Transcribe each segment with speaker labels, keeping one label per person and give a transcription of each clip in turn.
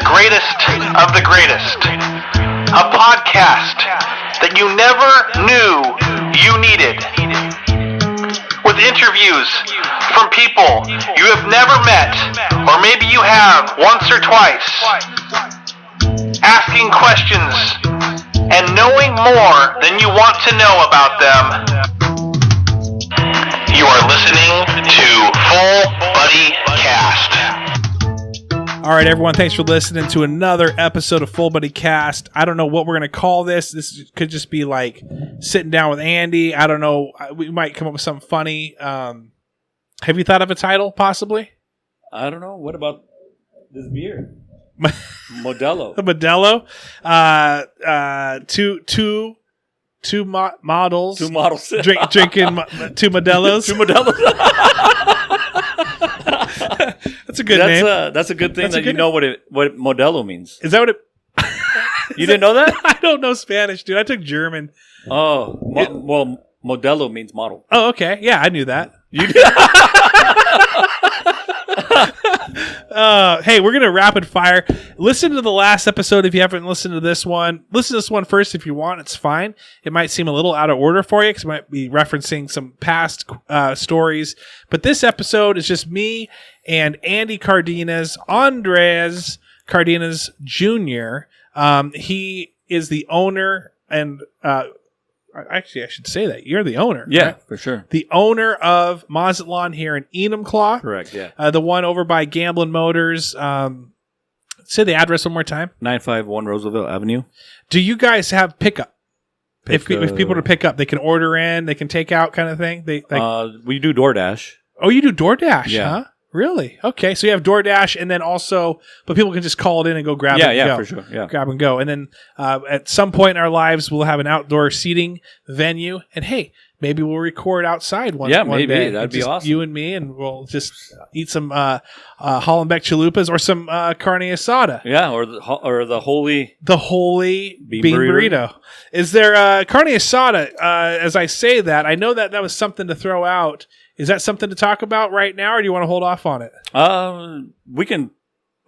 Speaker 1: greatest of the greatest. A podcast that you never knew you needed. With interviews from people you have never met, or maybe you have once or twice. Asking questions and knowing more than you want to know about them. You are listening to Full Buddy Cast.
Speaker 2: All right, everyone, thanks for listening to another episode of Full Buddy Cast. I don't know what we're going to call this. This could just be like sitting down with Andy. I don't know. We might come up with something funny. Have you thought of a title, possibly?
Speaker 3: I don't know. What about this beer? Modelo.
Speaker 2: Modelo. Two models.
Speaker 3: Two models.
Speaker 2: Drinking two Modelos.
Speaker 3: Two Modelos.
Speaker 2: That's a good name.
Speaker 3: That's a good thing that you know what Modelo means.
Speaker 2: Is that what it...
Speaker 3: You didn't know that?
Speaker 2: I don't know Spanish, dude. I took German.
Speaker 3: Oh, well, Modelo means model.
Speaker 2: Oh, okay. Yeah, I knew that.
Speaker 3: You did?
Speaker 2: Hey, we're going to rapid fire. Listen to the last episode if you haven't listened to this one. Listen to this one first if you want. It's fine. It might seem a little out of order for you because it might be referencing some past stories. But this episode is just me and Andy Cardenas, Andrez Cardenas Jr. He is the owner and... Actually, I should say that. You're the owner.
Speaker 3: Yeah,
Speaker 2: right?
Speaker 3: for sure.
Speaker 2: The owner of Mazatlan here in Enumclaw.
Speaker 3: Correct, yeah.
Speaker 2: The one over by Gamblin' Motors. Say the address one more time. 951
Speaker 3: Roosevelt Avenue.
Speaker 2: Do you guys have pickup? If people to pick up, they can order in, they can take out kind of thing?
Speaker 3: We do DoorDash.
Speaker 2: Oh, you do DoorDash,
Speaker 3: yeah.
Speaker 2: Huh? Really? Okay, so you have DoorDash, and then also, but people can just call it in and go grab it and go.
Speaker 3: Yeah, for sure. Yeah.
Speaker 2: Grab and go. And then at some point in our lives, we'll have an outdoor seating venue, and hey, maybe we'll record outside one
Speaker 3: maybe.
Speaker 2: day.
Speaker 3: That'd be awesome.
Speaker 2: You and me, and we'll just eat some Hollenbeck chalupas or some carne asada.
Speaker 3: Yeah, or the holy
Speaker 2: bean burrito. Is there carne asada? As I say that, I know that was something to throw out. Is that something to talk about right now, or do you want to hold off on it?
Speaker 3: We can.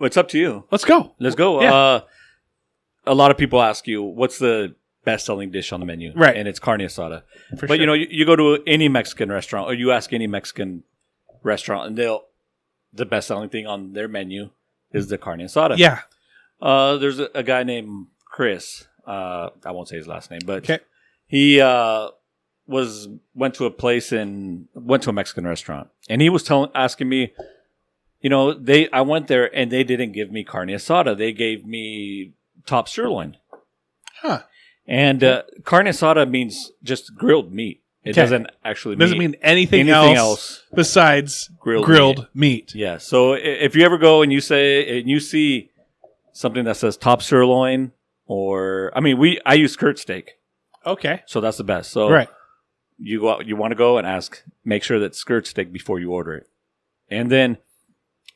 Speaker 3: It's up to you.
Speaker 2: Let's go.
Speaker 3: Yeah. A lot of people ask you, what's the best-selling dish on the menu?
Speaker 2: Right.
Speaker 3: And it's carne asada.
Speaker 2: For
Speaker 3: but,
Speaker 2: sure.
Speaker 3: you go to any Mexican restaurant, or you ask any Mexican restaurant, and the best-selling thing on their menu is the carne asada.
Speaker 2: Yeah.
Speaker 3: There's a guy named Chris. I won't say his last name, but
Speaker 2: okay.
Speaker 3: He went to a Mexican restaurant, and he was asking me, I went there and they didn't give me carne asada. They gave me top sirloin.
Speaker 2: Huh.
Speaker 3: And carne asada means just grilled meat. It doesn't actually
Speaker 2: mean anything else besides grilled meat.
Speaker 3: Yeah. So if you ever go and you see something that says top sirloin, I use skirt steak.
Speaker 2: Okay.
Speaker 3: So that's the best. So
Speaker 2: right.
Speaker 3: You want to go and make sure that skirt steak before you order it. And then,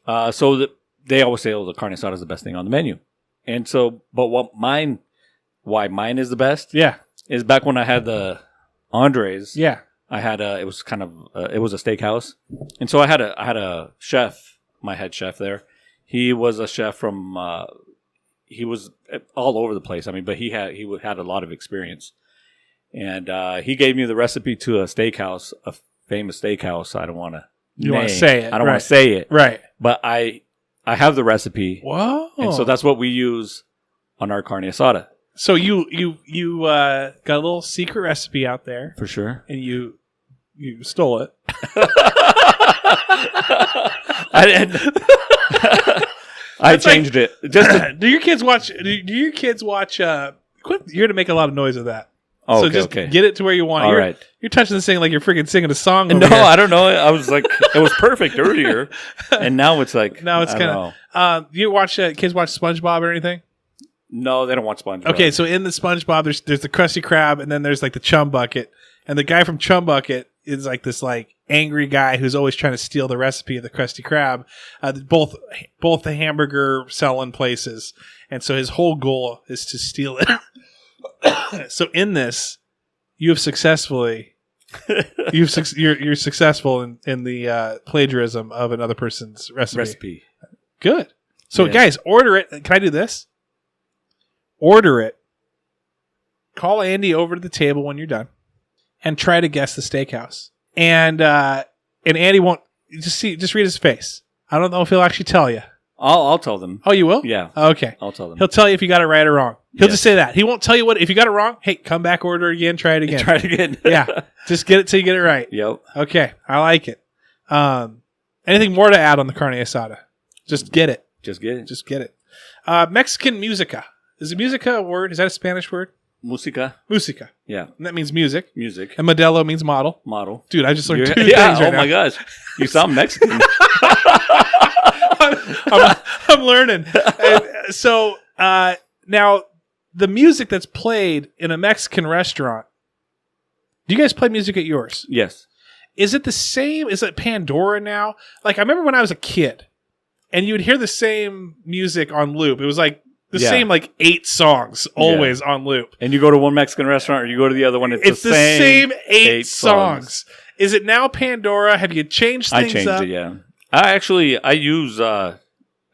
Speaker 3: they always say, the carne asada is the best thing on the menu. And so, but why mine is the best?
Speaker 2: Yeah.
Speaker 3: Is back when I had the Andrez.
Speaker 2: Yeah.
Speaker 3: I had it was a steakhouse. And so I had a chef, my head chef there. He was a chef from, he was all over the place. But he had a lot of experience. And he gave me the recipe to a steakhouse, a famous steakhouse. I don't want to.
Speaker 2: You want to say it?
Speaker 3: I don't want to say it,
Speaker 2: right?
Speaker 3: But I have the recipe.
Speaker 2: Whoa!
Speaker 3: And so that's what we use on our carne asada.
Speaker 2: So you got a little secret recipe out there
Speaker 3: for sure,
Speaker 2: and you stole it.
Speaker 3: I changed it. Just
Speaker 2: do your kids watch? You're going to make a lot of noise with that.
Speaker 3: Oh,
Speaker 2: so
Speaker 3: okay,
Speaker 2: just get it to where you want it.
Speaker 3: All right.
Speaker 2: You're touching this thing like you're freaking singing a song.
Speaker 3: No,
Speaker 2: here.
Speaker 3: I don't know. I was like, it was perfect earlier, and now it's like,
Speaker 2: now it's kind of. You watch kids watch SpongeBob or anything?
Speaker 3: No, they don't watch SpongeBob.
Speaker 2: Okay, so in the SpongeBob, there's the Krusty Krab, and then there's like the Chum Bucket, and the guy from Chum Bucket is like this like angry guy who's always trying to steal the recipe of the Krusty Krab. Both the hamburger selling places, and so his whole goal is to steal it. So in this, you have successfully you're successful in the plagiarism of another person's recipe.
Speaker 3: Recipe.
Speaker 2: Good. So guys, order it. Can I do this? Order it. Call Andy over to the table when you're done, and try to guess the steakhouse. And Andy won't just read his face. I don't know if he'll actually tell you.
Speaker 3: I'll tell them.
Speaker 2: Oh, you will?
Speaker 3: Yeah.
Speaker 2: Okay.
Speaker 3: I'll tell them.
Speaker 2: He'll tell you if you got it right or wrong. He'll just say that. He won't tell you what if you got it wrong. Hey, come back, order it again, try it again.
Speaker 3: Try it again.
Speaker 2: Yeah. Just get it till you get it right.
Speaker 3: Yep.
Speaker 2: Okay. I like it. Anything more to add on the carne asada? Just get it.
Speaker 3: Just get it.
Speaker 2: Just get it. Mexican musica. Is it musica a word? Is that a Spanish word?
Speaker 3: Musica.
Speaker 2: Musica.
Speaker 3: Yeah.
Speaker 2: And that means music.
Speaker 3: Music.
Speaker 2: And modelo means model.
Speaker 3: Model.
Speaker 2: Dude, I just learned two
Speaker 3: yeah.
Speaker 2: things right
Speaker 3: Oh
Speaker 2: now.
Speaker 3: my gosh. You sound Mexican.
Speaker 2: I'm learning. And so now the music that's played in a Mexican restaurant. Do you guys play music at yours?
Speaker 3: Yes.
Speaker 2: Is it the same? Is it Pandora now? Like I remember when I was a kid, and you would hear the same music on loop. It was like the same like 8 songs always on loop.
Speaker 3: And you go to one Mexican restaurant or you go to the other one, it's the
Speaker 2: same 8 songs. Is it now Pandora? Have you changed things up?
Speaker 3: I changed it, yeah.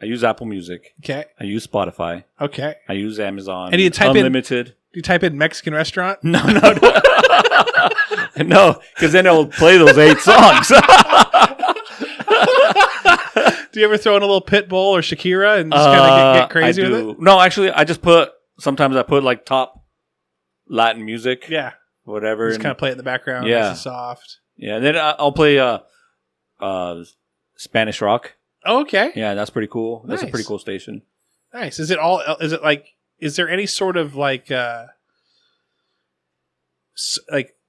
Speaker 3: I use Apple Music.
Speaker 2: Okay.
Speaker 3: I use Spotify.
Speaker 2: Okay.
Speaker 3: I use Amazon.
Speaker 2: And do you type
Speaker 3: Unlimited.
Speaker 2: Do you type in Mexican restaurant?
Speaker 3: No. No, because then it'll play those 8 songs.
Speaker 2: Do you ever throw in a little Pitbull or Shakira and just kind of get crazy with it?
Speaker 3: No, actually, sometimes I put like top Latin music.
Speaker 2: Yeah.
Speaker 3: Whatever.
Speaker 2: Just kind of play it in the background.
Speaker 3: Yeah.
Speaker 2: Nice and soft.
Speaker 3: Yeah, and then I'll play Spanish rock.
Speaker 2: Oh, okay.
Speaker 3: Yeah, that's pretty cool. That's a
Speaker 2: Nice.
Speaker 3: pretty cool station.
Speaker 2: Nice. Is there any sort of like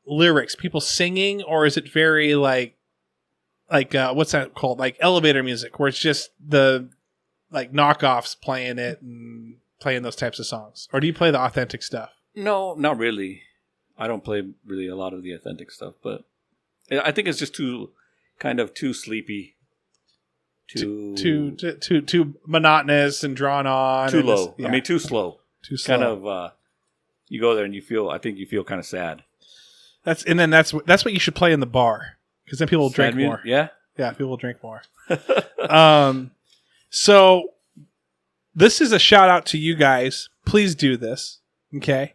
Speaker 2: lyrics, people singing, or is it very like what's that called? Like elevator music, where it's just the like knockoffs playing it and playing those types of songs? Or do you play the authentic stuff?
Speaker 3: No, not really. I don't play really a lot of the authentic stuff, but I think it's just too sleepy.
Speaker 2: Too monotonous and drawn on.
Speaker 3: Too
Speaker 2: and
Speaker 3: low.
Speaker 2: Yeah.
Speaker 3: I mean, too slow.
Speaker 2: Too slow.
Speaker 3: Kind of. You go there and you feel kind of sad.
Speaker 2: That's what you should play in the bar, because then people will drink more.
Speaker 3: Yeah.
Speaker 2: Yeah, people will drink more. So this is a shout out to you guys. Please do this. Okay.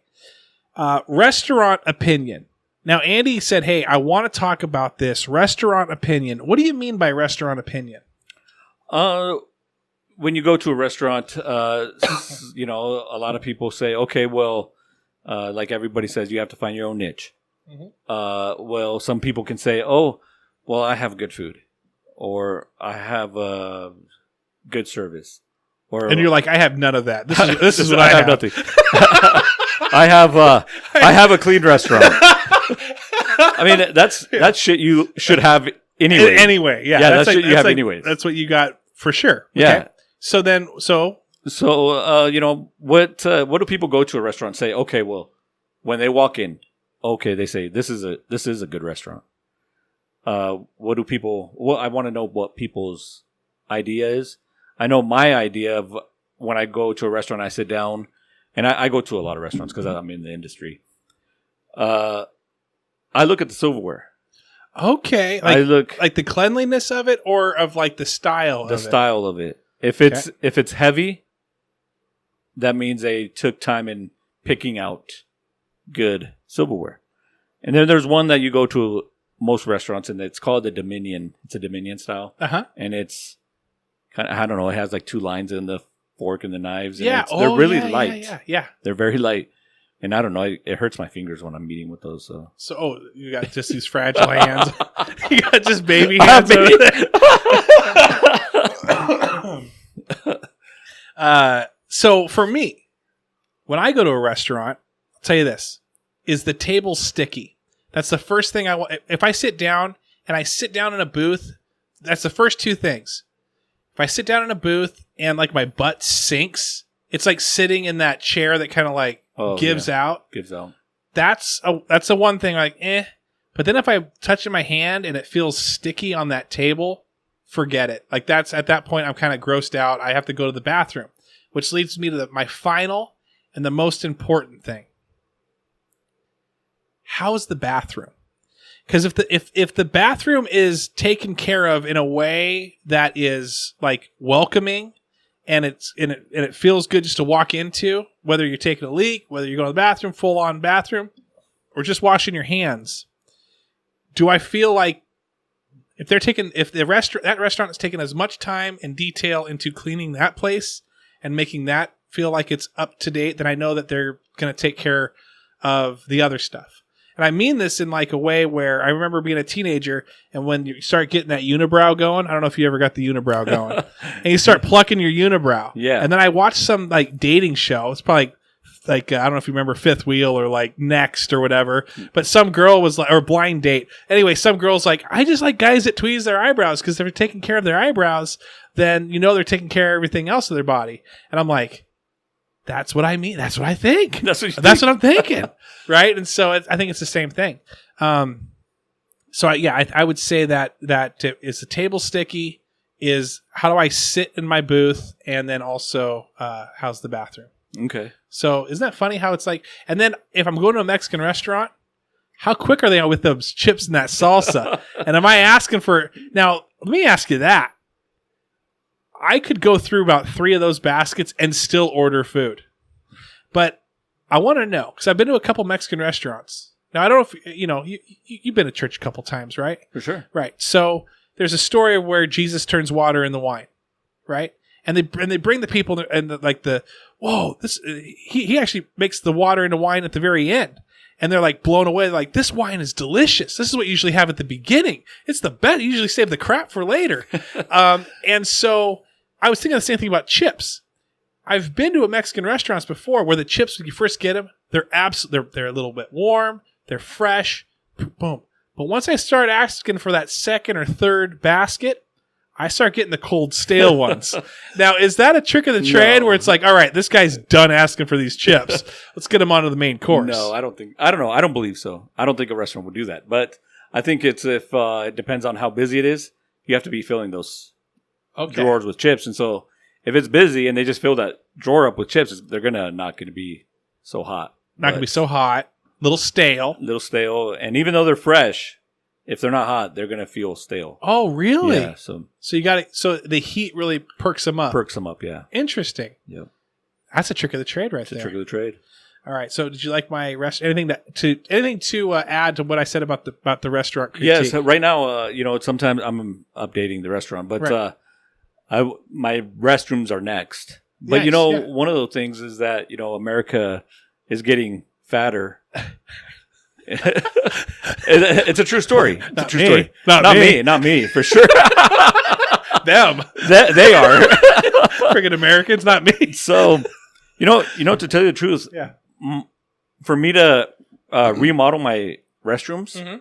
Speaker 2: Restaurant opinion. Now, Andy said, hey, I want to talk about this restaurant opinion. What do you mean by restaurant opinion?
Speaker 3: When you go to a restaurant, a lot of people say, okay, well, like everybody says, you have to find your own niche. Mm-hmm. Well, some people can say, oh, well, I have good food, or I have good service, and
Speaker 2: you're like, I have none of that. This is what I have.
Speaker 3: Nothing. I have a clean restaurant. I mean, that's shit you should have anyway.
Speaker 2: Anyway, yeah,
Speaker 3: that's shit you have anyways.
Speaker 2: That's what you got for sure. Okay.
Speaker 3: Yeah.
Speaker 2: So
Speaker 3: what do people go to a restaurant and say? Okay, well, when they walk in, okay, they say this is a good restaurant. What do people? Well, I want to know what people's idea is. I know my idea of when I go to a restaurant, I sit down, and I go to a lot of restaurants because I'm in the industry. I look at the silverware.
Speaker 2: Okay,
Speaker 3: I look
Speaker 2: like the cleanliness of it, or of like the style.
Speaker 3: Of it. If it's heavy, that means they took time in picking out good silverware. And then there's one that you go to most restaurants, and it's called the Dominion. It's a Dominion style, and it's kind of, I don't know. It has like 2 lines in the fork and the knives. And they're really light.
Speaker 2: Yeah.
Speaker 3: They're very light. And I don't know, it hurts my fingers when I'm eating with those. So
Speaker 2: you got just these fragile hands. You got just baby hands over there. So for me, when I go to a restaurant, I'll tell you this, is the table sticky? That's the first thing I want. If I sit down and I sit down in a booth, that's the first 2 things. If I sit down in a booth and like my butt sinks, it's like sitting in that chair that kind of like gives out. That's a one thing, like, But then if I touch in my hand and it feels sticky on that table, forget it. Like at that point, I'm kind of grossed out. I have to go to the bathroom, which leads me to my final and the most important thing. How's the bathroom? Because if the bathroom is taken care of in a way that is like welcoming and it feels good just to walk into, whether you're taking a leak, whether you're going to the bathroom, full on bathroom, or just washing your hands. Do I feel like if that restaurant is taking as much time and detail into cleaning that place and making that feel like it's up to date, then I know that they're going to take care of the other stuff. And I mean this in like a way where I remember being a teenager, and when you start getting that unibrow going, I don't know if you ever got the unibrow going, and you start plucking your unibrow.
Speaker 3: Yeah.
Speaker 2: And then I watched some like dating show. It's probably like I don't know if you remember Fifth Wheel or like Next or whatever, but some girl was like, or Blind Date. Anyway, some girl's like, I just like guys that tweeze their eyebrows because if they're taking care of their eyebrows, then they're taking care of everything else of their body. And I'm like, that's what I mean. That's what I think. That's what I'm thinking. Right. And so I think it's the same thing. So I would say that is the table sticky, is how do I sit in my booth, and then also how's the bathroom.
Speaker 3: Okay.
Speaker 2: So isn't that funny how it's like, and then if I'm going to a Mexican restaurant, how quick are they with those chips and that salsa? And am I asking for, now let me ask you that. I could go through about 3 of those baskets and still order food. But I want to know, because I've been to a couple Mexican restaurants. Now, I don't know if, you've been to church a couple times, right?
Speaker 3: For sure.
Speaker 2: Right. So there's a story where Jesus turns water into wine, right? And they bring the people and he actually makes the water into wine at the very end. And they're like blown away. Like, this wine is delicious. This is what you usually have at the beginning. It's the best. You usually save the crap for later. And so I was thinking the same thing about chips. I've been to a Mexican restaurants before where the chips, when you first get them, they're a little bit warm. They're fresh. Boom. But once I start asking for that second or third basket, I start getting the cold, stale ones. Now, is that a trick of the trade where it's like, all right, this guy's done asking for these chips. Let's get him onto the main course.
Speaker 3: No, I don't know. I don't believe so. I don't think a restaurant would do that. But I think it's if it depends on how busy it is. You have to be filling those drawers with chips. And so if it's busy and they just fill that drawer up with chips, they're not going to be so hot.
Speaker 2: Not going to be so hot. Little stale.
Speaker 3: And even though they're fresh, if they're not hot, they're going to feel stale.
Speaker 2: Oh, really?
Speaker 3: Yeah. So
Speaker 2: you got it. So the heat really perks them up.
Speaker 3: Yeah.
Speaker 2: Interesting.
Speaker 3: Yep.
Speaker 2: That's a trick of the trade right there.
Speaker 3: It's a trick of the trade.
Speaker 2: All right. So did you like my anything to add to what I said about the restaurant critique?
Speaker 3: Yes. Right now, sometimes I'm updating the restaurant, but my restrooms are next. But one of those things is that America is getting fatter. It's a true story. It's a true story. Not me, for sure.
Speaker 2: Them.
Speaker 3: They are.
Speaker 2: Friggin' Americans, not me.
Speaker 3: So, to tell you the truth, for me to remodel my restrooms,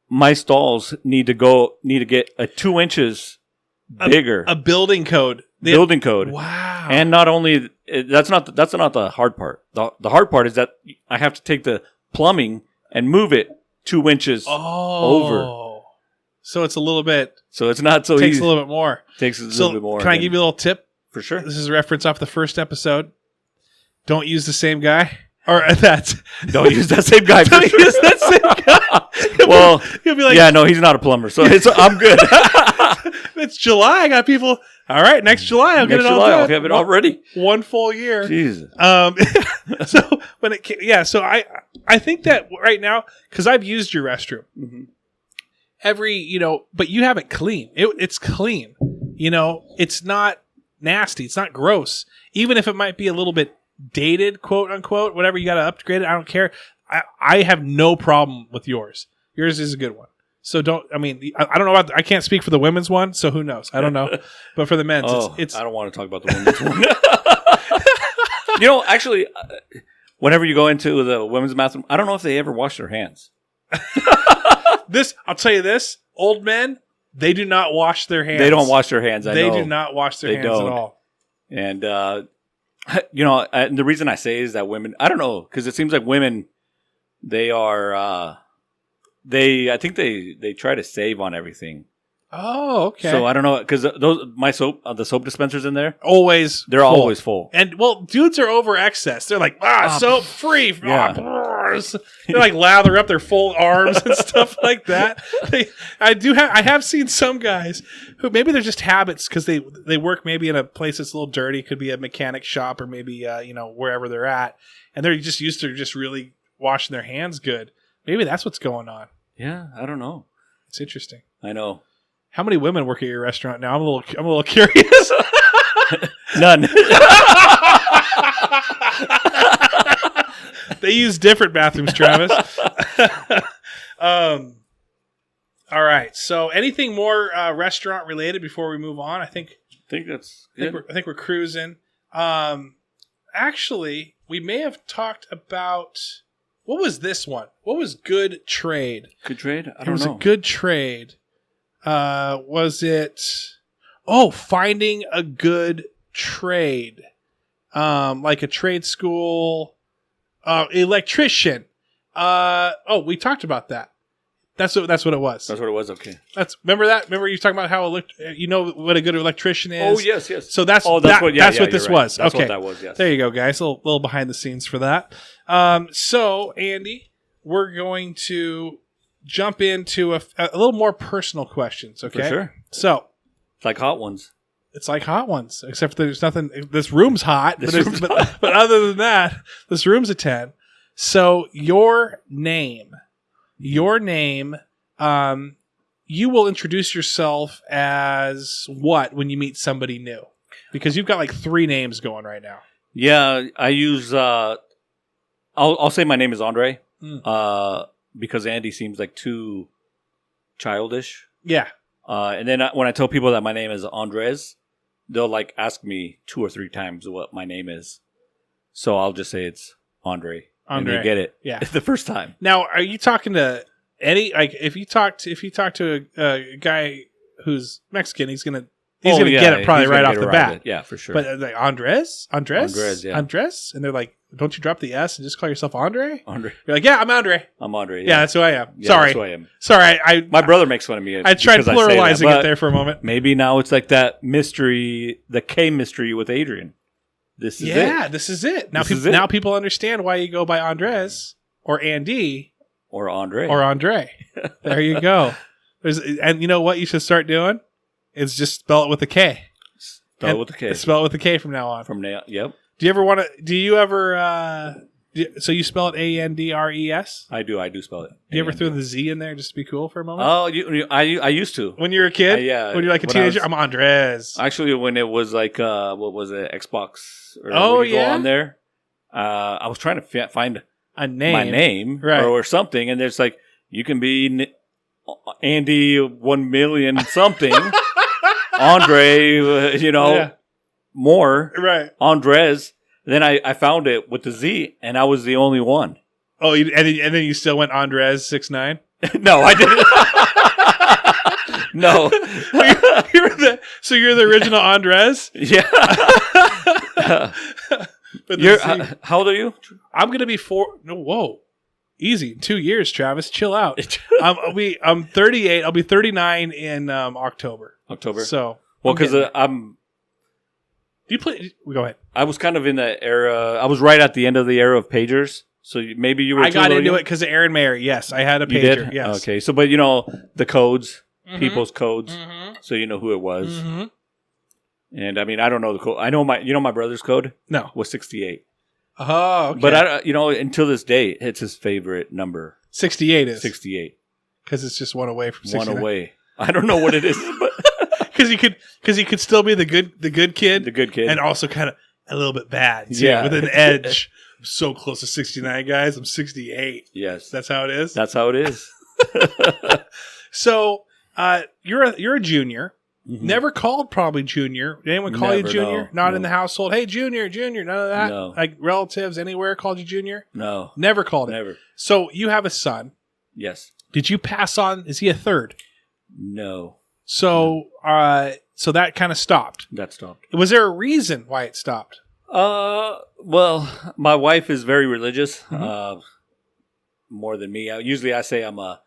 Speaker 3: my stalls need to get a 2 inches bigger.
Speaker 2: A building code.
Speaker 3: Building code.
Speaker 2: Wow.
Speaker 3: And not only that's not the hard part. The hard part is that I have to take the plumbing and move it 2 inches over.
Speaker 2: So it's a little bit.
Speaker 3: So it's not so easy.
Speaker 2: Takes a little bit more.
Speaker 3: Takes a little bit more.
Speaker 2: Can I give you a little tip?
Speaker 3: For sure.
Speaker 2: This is a reference off the first episode. Don't use the same guy. Or that.
Speaker 3: Don't use that same guy.
Speaker 2: Don't use that same guy.
Speaker 3: Well,
Speaker 2: he'll be like,
Speaker 3: yeah, no, he's not a plumber, so I'm good.
Speaker 2: It's July. I got people. All right, next July I'll get it all.
Speaker 3: I'll have it all ready.
Speaker 2: 1 full year.
Speaker 3: Jesus.
Speaker 2: So when it came, so I think that right now, because I've used your restroom but you have it clean. It's clean. It's not nasty. It's not gross. Even if it might be a little bit dated, quote unquote, whatever, you got to upgrade it. I don't care. I have no problem with yours. Yours is a good one. So I don't know I can't speak for the women's one, so who knows? I don't know. But for the men's, it's
Speaker 3: I don't want to talk about the women's one. Actually, whenever you go into the women's bathroom, I don't know if they ever wash their hands.
Speaker 2: I'll tell you this, old men, they do not wash their hands.
Speaker 3: They don't wash their hands.
Speaker 2: They do not wash their hands at all.
Speaker 3: And, the reason I say is that women, I don't know, because it seems like women, they are, I think they try to save on everything.
Speaker 2: Oh, okay.
Speaker 3: So I don't know, because the soap dispensers in there,
Speaker 2: they're
Speaker 3: always full.
Speaker 2: And dudes are over excess. They're like, soap free.
Speaker 3: Yeah.
Speaker 2: arms. They like lather up their full arms and stuff like that. I have seen some guys who maybe they're just habits because they work maybe in a place that's a little dirty. Could be a mechanic shop or maybe wherever they're at, and they're just used to just really washing their hands good. Maybe that's what's going on.
Speaker 3: Yeah, I don't know.
Speaker 2: It's interesting.
Speaker 3: I know.
Speaker 2: How many women work at your restaurant now? I'm a little curious.
Speaker 3: None.
Speaker 2: They use different bathrooms, Travis. All right. So, anything more restaurant related before we move on? I think
Speaker 3: that's good.
Speaker 2: I think we're cruising. Actually, we may have talked about what was this one? What was good trade?
Speaker 3: Good trade? I don't know.
Speaker 2: It was a good trade. Was it? Oh, finding a good trade, like a trade school, electrician. We talked about that. That's what it was.
Speaker 3: That's what it was. Okay.
Speaker 2: Remember that? Remember you talking about how what a good electrician is?
Speaker 3: Oh yes.
Speaker 2: So that's what this was.
Speaker 3: That's
Speaker 2: okay,
Speaker 3: what that was. Yes.
Speaker 2: There you go, guys. A little behind the scenes for that. So Andy, we're going to jump into a little more personal questions. Okay.
Speaker 3: For sure.
Speaker 2: So
Speaker 3: it's like hot ones.
Speaker 2: It's like hot ones, except there's nothing. This room's hot, but other than that, this room's a 10. So your name, you will introduce yourself as what when you meet somebody new? Because you've got like 3 names going right now.
Speaker 3: Yeah, I use. I'll say my name is Andre. Because Andy seems like too childish.
Speaker 2: Yeah.
Speaker 3: And then when I tell people that my name is Andrez, they'll like ask me 2 or 3 times what my name is. So I'll just say it's Andre. And they get it.
Speaker 2: Yeah.
Speaker 3: The first time.
Speaker 2: Now, are you talking to any, like if you talk to a guy who's Mexican, he's gonna get it probably right off the bat.
Speaker 3: Yeah, for sure.
Speaker 2: But like Andres, yeah.
Speaker 3: Andres,
Speaker 2: and they're like, don't you drop the S and just call yourself Andre?
Speaker 3: Andre.
Speaker 2: You're like, yeah, I'm Andre.
Speaker 3: I'm Andre.
Speaker 2: Yeah, that's who I am.
Speaker 3: Yeah,
Speaker 2: Sorry.
Speaker 3: That's who I am.
Speaker 2: Sorry,
Speaker 3: my brother makes fun of me.
Speaker 2: I tried pluralizing it there for a moment.
Speaker 3: Maybe now it's like that mystery, the K mystery with Adrian. This is it.
Speaker 2: Now people understand why you go by Andres or Andy
Speaker 3: or Andre.
Speaker 2: There you go. And you know what you should start doing? Is just spell it with a K.
Speaker 3: Spell it with a K.
Speaker 2: Spell it with a K from now on.
Speaker 3: Yep.
Speaker 2: Do you ever so you spell it Andres?
Speaker 3: I do spell it.
Speaker 2: Do you ever throw the Z in there just to be cool for a moment?
Speaker 3: Oh, I used to.
Speaker 2: When you were a kid?
Speaker 3: Yeah.
Speaker 2: When you're like a teenager? I'm Andres.
Speaker 3: Actually, when it was like, what was it, Xbox? Or
Speaker 2: go
Speaker 3: on there. I was trying to find
Speaker 2: a name.
Speaker 3: My name.
Speaker 2: Right.
Speaker 3: Or something. And there's like, you can be Andy 1 million something. Andre, more.
Speaker 2: Right.
Speaker 3: Andres. Then I found it with the Z, and I was the only one.
Speaker 2: Oh, and then you still went Andrez69?
Speaker 3: No, I didn't. No.
Speaker 2: So you're the original Andres?
Speaker 3: Yeah. How old are you?
Speaker 2: I'm going to be 4. No, whoa. Easy. 2 years, Travis. Chill out. I'm 38. I'll be 39 in October. So.
Speaker 3: Well, because I'm...
Speaker 2: Do you play? Go ahead.
Speaker 3: I was kind of in the era. I was right at the end of the era of pagers. So maybe you were.
Speaker 2: I got into it because of Aaron Mayer. Yes, I had a pager.
Speaker 3: You did?
Speaker 2: Yes.
Speaker 3: Okay. So, but the codes, people's codes. Mm-hmm. So you know who it was. Mm-hmm. And I mean, I don't know the code. I know my brother's code.
Speaker 2: No,
Speaker 3: was 68.
Speaker 2: Oh, okay.
Speaker 3: But until this day, it's his favorite number.
Speaker 2: 68 is
Speaker 3: 68
Speaker 2: because it's just one away from 69.
Speaker 3: One away. I don't know what it is, but.
Speaker 2: Because he could still be the good kid,
Speaker 3: and
Speaker 2: also kind of a little bit bad, too, with an edge. I'm so close to 69, guys. I'm 68.
Speaker 3: Yes,
Speaker 2: that's how it is.
Speaker 3: That's how it is.
Speaker 2: So, you're a junior. Mm-hmm. Never called probably junior. Did anyone call you junior?
Speaker 3: No,
Speaker 2: Not in the household. Hey, junior. None of that.
Speaker 3: No.
Speaker 2: Like relatives anywhere called you junior?
Speaker 3: No,
Speaker 2: never called it.
Speaker 3: Never.
Speaker 2: So you have a son.
Speaker 3: Yes.
Speaker 2: Did you pass on? Is he a third?
Speaker 3: No.
Speaker 2: So, so that kind of stopped.
Speaker 3: That stopped.
Speaker 2: Was there a reason why it stopped?
Speaker 3: Well, my wife is very religious, more than me. Usually, I say I'm a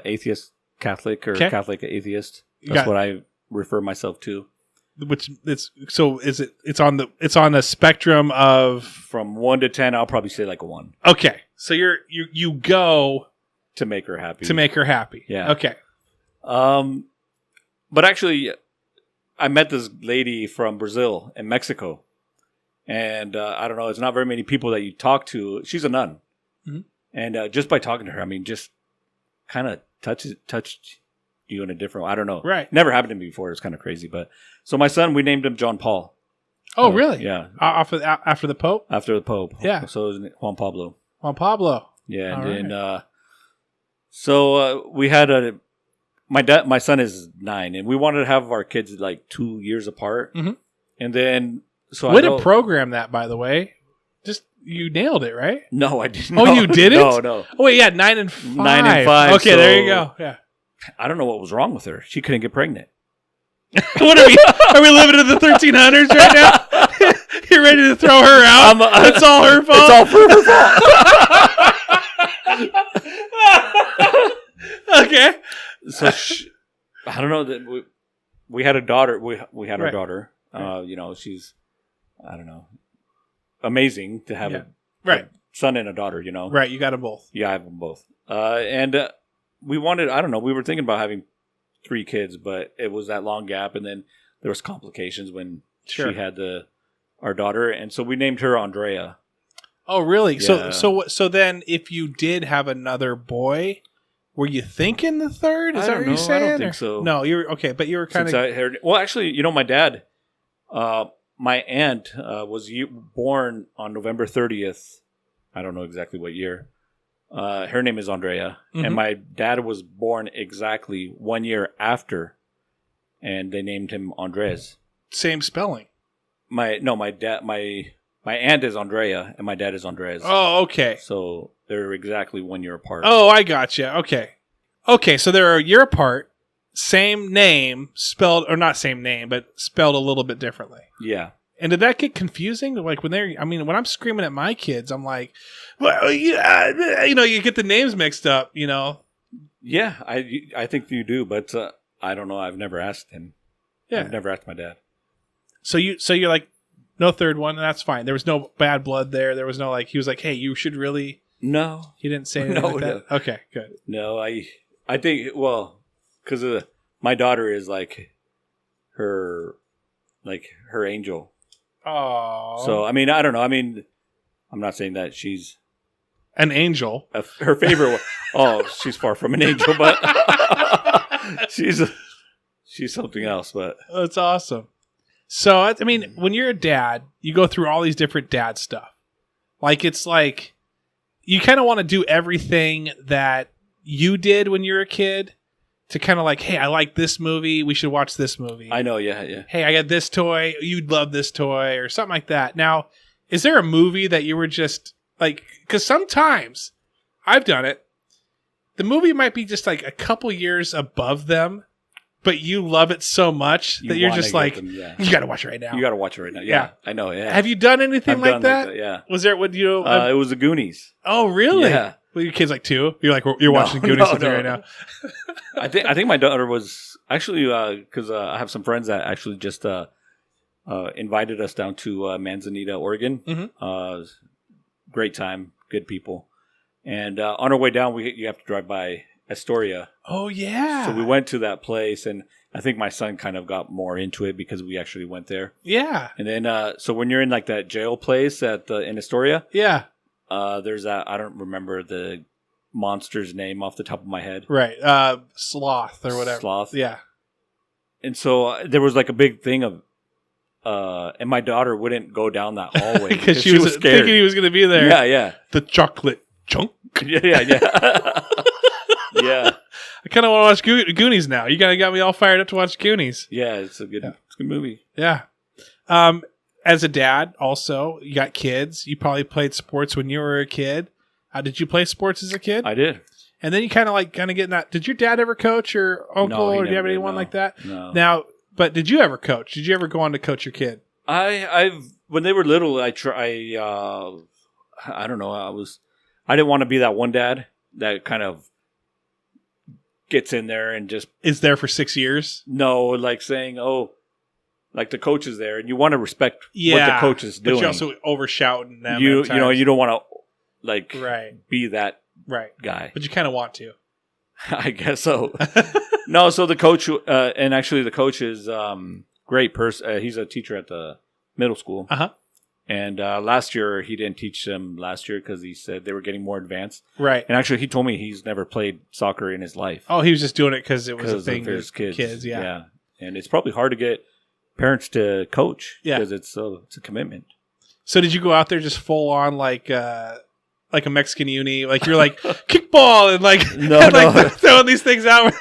Speaker 3: atheist Catholic or Catholic atheist. That's what I refer myself to.
Speaker 2: Which it's on the spectrum of
Speaker 3: from 1 to 10. I'll probably say like a 1.
Speaker 2: Okay, So you go
Speaker 3: to make her happy.
Speaker 2: to make her happy.
Speaker 3: Yeah.
Speaker 2: Okay.
Speaker 3: But actually, I met this lady from Brazil and Mexico. And I don't know, it's not very many people that you talk to. She's a nun.
Speaker 2: Mm-hmm.
Speaker 3: And just by talking to her, I mean, just kind of touched you in a different way. I don't know.
Speaker 2: Right.
Speaker 3: Never happened to me before. It's kind of crazy. But so my son, we named him John Paul.
Speaker 2: Oh, really?
Speaker 3: Yeah.
Speaker 2: After the Pope?
Speaker 3: After the Pope.
Speaker 2: Yeah.
Speaker 3: So it was Juan Pablo.
Speaker 2: Juan Pablo.
Speaker 3: Yeah.
Speaker 2: All
Speaker 3: And
Speaker 2: right.
Speaker 3: then, so we had my son is 9, and we wanted to have our kids like 2 years apart.
Speaker 2: Mhm.
Speaker 3: And then, so
Speaker 2: Way to program that, by the way. Just, you nailed it, right?
Speaker 3: No, I didn't.
Speaker 2: Oh, you didn't?
Speaker 3: No.
Speaker 2: Oh, wait, yeah, 9 and 5.
Speaker 3: 9 and 5.
Speaker 2: Okay, there you go. Yeah.
Speaker 3: I don't know what was wrong with her. She couldn't get pregnant.
Speaker 2: What are we? Are we living in the 1300s right now? You're ready to throw her out? It's all her fault.
Speaker 3: It's all her fault.
Speaker 2: Okay.
Speaker 3: So I don't know that we had a daughter. We had our
Speaker 2: Right.
Speaker 3: daughter. She's, I don't know, amazing to have a son and a daughter.
Speaker 2: Right. You got them both.
Speaker 3: Yeah, I have them both. And we wanted. I don't know. We were thinking about having 3 kids, but it was that long gap, and then there was complications when
Speaker 2: Sure.
Speaker 3: she had our daughter, and so we named her Andrea.
Speaker 2: Oh, really?
Speaker 3: Yeah.
Speaker 2: So then, if you did have another boy, were you thinking the third? Is
Speaker 3: I
Speaker 2: that
Speaker 3: don't
Speaker 2: what you're
Speaker 3: know. I
Speaker 2: saying?
Speaker 3: don't think so.
Speaker 2: No, you were okay, but you were kind
Speaker 3: Since
Speaker 2: of.
Speaker 3: I heard, well, actually, my dad, my aunt was born on November 30th. I don't know exactly what year. Her name is Andrea,
Speaker 2: Mhm.
Speaker 3: and my dad was born exactly 1 year after, and they named him Andres.
Speaker 2: Same spelling.
Speaker 3: My aunt is Andrea, and my dad is Andres.
Speaker 2: Oh, okay.
Speaker 3: So they're exactly 1 year apart.
Speaker 2: Oh, I gotcha. Okay. So they're a year apart, same name, spelled or not same name, but spelled a little bit differently.
Speaker 3: Yeah.
Speaker 2: And did that get confusing? Like when when I'm screaming at my kids, I'm like, well, yeah, you get the names mixed up,
Speaker 3: Yeah, I think you do, but I don't know. I've never asked him.
Speaker 2: Yeah.
Speaker 3: I've never asked my dad.
Speaker 2: So you're like, no third one, and that's fine. There was no bad blood there. There was no he was like, hey, you should really.
Speaker 3: No.
Speaker 2: He didn't say anything like that?
Speaker 3: No.
Speaker 2: Okay, good.
Speaker 3: No, I think, well, because my daughter is like her angel.
Speaker 2: Oh.
Speaker 3: So, I mean, I don't know. I mean, I'm not saying that she's
Speaker 2: an angel.
Speaker 3: her favorite one. Oh, she's far from an angel, but she's something else. But
Speaker 2: That's awesome. So, I mean, when you're a dad, you go through all these different dad stuff. It's like you kind of want to do everything that you did when you were a kid to kind of hey, I like this movie. We should watch this movie.
Speaker 3: I know, yeah.
Speaker 2: Hey, I got this toy. You'd love this toy or something like that. Now, is there a movie that you were just because sometimes I've done it. The movie might be just a couple years above them, but you love it so much that you're just you got to watch it right now.
Speaker 3: You got to watch it right now. Yeah, I know. Yeah.
Speaker 2: Have you done anything like that?
Speaker 3: Yeah.
Speaker 2: Was there what you?
Speaker 3: It was the Goonies.
Speaker 2: Oh, really?
Speaker 3: Yeah.
Speaker 2: Well, your kid's 2. You're watching Goonies with me right now.
Speaker 3: I think my daughter was actually because I have some friends that actually just invited us down to Manzanita, Oregon.
Speaker 2: Mm-hmm.
Speaker 3: Great time, good people, and on our way down, you have to drive by Astoria.
Speaker 2: Oh yeah.
Speaker 3: So we went to that place, and I think my son kind of got more into it because we actually went there.
Speaker 2: Yeah.
Speaker 3: And then so when you're in that jail place in Astoria,
Speaker 2: yeah.
Speaker 3: There's that. I don't remember the monster's name off the top of my head.
Speaker 2: Right. Sloth or whatever.
Speaker 3: Sloth.
Speaker 2: Yeah.
Speaker 3: And so there was a big thing of, and my daughter wouldn't go down that hallway
Speaker 2: because she was
Speaker 3: scared.
Speaker 2: thinking he was going to be there.
Speaker 3: Yeah.
Speaker 2: The chocolate chunk.
Speaker 3: Yeah. Yeah.
Speaker 2: I kind of want to watch Goonies now. You kind of got me all fired up to watch Goonies.
Speaker 3: Yeah, it's a good movie.
Speaker 2: Yeah. As a dad, also, you got kids. You probably played sports when you were a kid. Did you play sports as a kid?
Speaker 3: I did.
Speaker 2: And then you kind of get in that. Did your dad ever coach or uncle,
Speaker 3: No,
Speaker 2: or do you have anyone like that?
Speaker 3: No.
Speaker 2: Now, but did you ever coach? Did you ever go on to coach your kid?
Speaker 3: I've when they were little, I don't know. I didn't want to be that one dad that kind of gets in there and just
Speaker 2: is there for 6 years.
Speaker 3: No, saying, oh, the coach is there, and you want to respect what the coach is doing.
Speaker 2: But you also overshouting them.
Speaker 3: You don't want to. like
Speaker 2: Right.
Speaker 3: be that
Speaker 2: Right.
Speaker 3: guy.
Speaker 2: But you kind of want to.
Speaker 3: I guess so. No, so the coach, and actually the coach is great person. He's a teacher at the middle school.
Speaker 2: Uh-huh.
Speaker 3: And last year, he didn't teach them last year because he said they were getting more advanced.
Speaker 2: Right.
Speaker 3: And actually, he told me he's never played soccer in his life.
Speaker 2: Oh, he was just doing it because it was a thing
Speaker 3: of his
Speaker 2: with kids. Yeah.
Speaker 3: Yeah. And it's probably hard to get parents to coach because it's a commitment.
Speaker 2: So did you go out there just full on like a Mexican uni? Like you're like kickball and like,
Speaker 3: No.
Speaker 2: throwing these things out.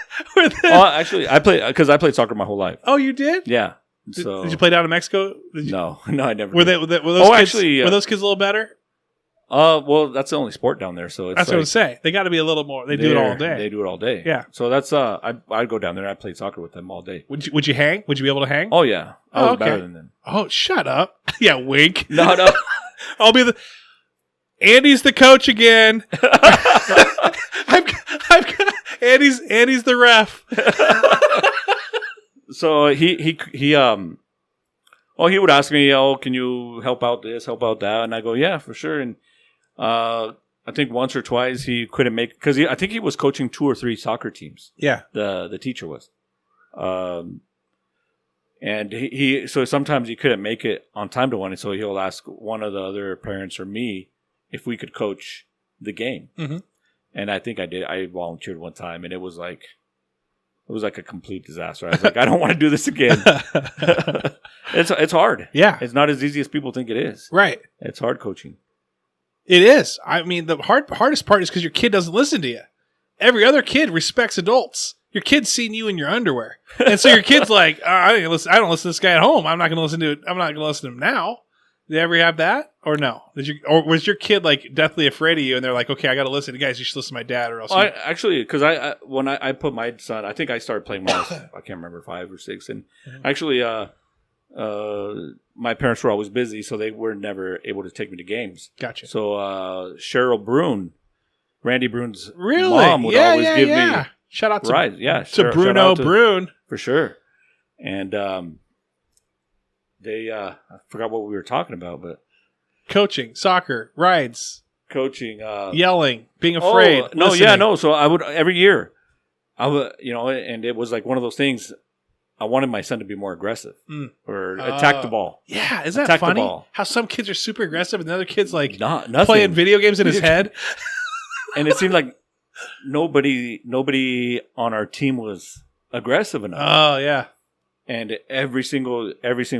Speaker 3: Oh, actually, I played soccer my whole life.
Speaker 2: Oh, you did?
Speaker 3: Yeah.
Speaker 2: Did
Speaker 3: So
Speaker 2: you play down in Mexico?
Speaker 3: No, I never.
Speaker 2: Were
Speaker 3: did.
Speaker 2: those kids,
Speaker 3: actually,
Speaker 2: were those kids a little better?
Speaker 3: Well, that's the only sport down there, so it's
Speaker 2: That's what I'm saying. They got to be a little more. They do it all day.
Speaker 3: They do it all day.
Speaker 2: Yeah.
Speaker 3: So that's I'd go down there. I played soccer with them all day.
Speaker 2: Would you hang? Would you be able to hang?
Speaker 3: Oh yeah, I was better than them.
Speaker 2: Oh, shut up! Yeah, wink.
Speaker 3: No.
Speaker 2: I'll be Andy's the coach again. I've got Andy's the ref.
Speaker 3: So he would ask me, can you help out this, help out that, and I go, yeah, for sure. And I think once or twice he couldn't make because I think he was coaching 2 or 3 soccer teams.
Speaker 2: Yeah,
Speaker 3: the teacher was, and he so sometimes he couldn't make it on time to one, and so he'll ask one of the other parents or me if we could coach the game.
Speaker 2: Mm-hmm.
Speaker 3: And I think I did. I volunteered one time, and it was like a complete disaster. I was like, I don't want to do this again. It's hard.
Speaker 2: Yeah.
Speaker 3: It's not as easy as people think it is.
Speaker 2: Right.
Speaker 3: It's hard coaching.
Speaker 2: It is. I mean, the hardest part is because your kid doesn't listen to you. Every other kid respects adults. Your kid's seen you in your underwear. And so your kid's like, I don't listen to this guy at home. I'm not going to listen to it. I'm not going to listen to him now. Did you ever have that? Or no? Or was your kid like deathly afraid of you and they're like, okay, I got to listen to guys. You should listen to my dad or else.
Speaker 3: Actually, because when I put my son, I think I started playing when I was, I can't remember, 5 or 6. And actually, my parents were always busy, so they were never able to take me to games.
Speaker 2: Gotcha.
Speaker 3: So Cheryl Brune, Randy Brune's
Speaker 2: mom
Speaker 3: would always give me
Speaker 2: shout out to
Speaker 3: rides. Yeah,
Speaker 2: to Bruno Brune
Speaker 3: for sure. And they I forgot what we were talking about, but
Speaker 2: coaching, soccer, rides,
Speaker 3: coaching,
Speaker 2: yelling, being afraid.
Speaker 3: So I would every year, I would, and it was like one of those things. I wanted my son to be more aggressive or attack the ball.
Speaker 2: Yeah, is that funny? How some kids are super aggressive and the other kids like
Speaker 3: nothing.
Speaker 2: Playing video games in his head.
Speaker 3: And it seemed like nobody on our team was aggressive enough.
Speaker 2: Oh yeah.
Speaker 3: And every single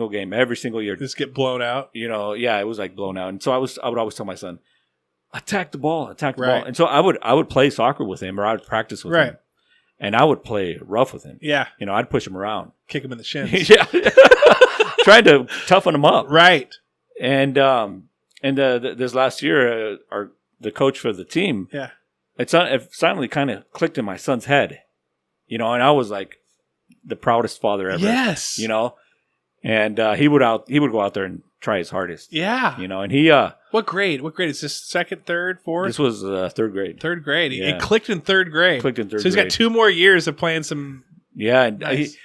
Speaker 3: game, every single year,
Speaker 2: just get blown out.
Speaker 3: It was like blown out. And so I would always tell my son, attack the ball. And so I would play soccer with him, or I would practice with him, and I would play rough with him.
Speaker 2: Yeah,
Speaker 3: I'd push him around,
Speaker 2: kick him in the shins.
Speaker 3: Yeah, trying to toughen him up.
Speaker 2: Right.
Speaker 3: And this last year, the coach for the team, it suddenly kind of clicked in my son's head, and I was like the proudest father ever.
Speaker 2: Yes.
Speaker 3: And he would go out there and try his hardest.
Speaker 2: Yeah.
Speaker 3: And he
Speaker 2: What grade is this? Second, third, fourth?
Speaker 3: This was 3rd grade.
Speaker 2: 3rd grade.
Speaker 3: Yeah.
Speaker 2: It clicked in 3rd grade. So he's got 2 more years of playing some.
Speaker 3: Yeah, and
Speaker 2: nice.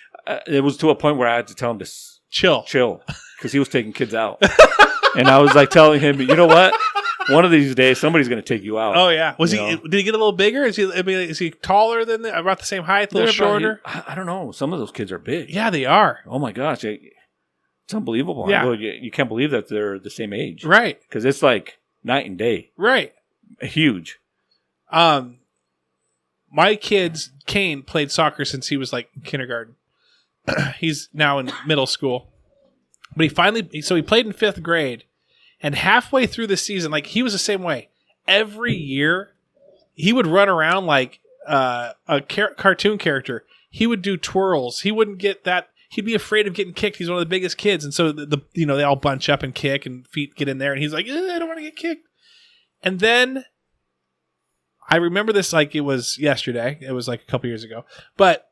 Speaker 3: It was to a point where I had to tell him to
Speaker 2: chill
Speaker 3: because he was taking kids out. And I was like telling him, you know what? One of these days, somebody's going to take you out.
Speaker 2: Oh yeah, did he get a little bigger? Is he taller than about the same height? A little shorter?
Speaker 3: I don't know. Some of those kids are big.
Speaker 2: Yeah, they are.
Speaker 3: Oh my gosh, it's unbelievable.
Speaker 2: Yeah,
Speaker 3: you can't believe that they're the same age,
Speaker 2: right?
Speaker 3: Because it's like night and day,
Speaker 2: right?
Speaker 3: Huge.
Speaker 2: My kids, Kane, played soccer since he was like kindergarten. He's now in middle school, but he played in 5th grade. And halfway through the season, like he was the same way. Every year, he would run around like a cartoon character. He would do twirls. He wouldn't get that. He'd be afraid of getting kicked. He's one of the biggest kids, and so they all bunch up and kick, and feet get in there, and he's like, I don't want to get kicked. And then I remember this like it was yesterday. It was like a couple years ago, but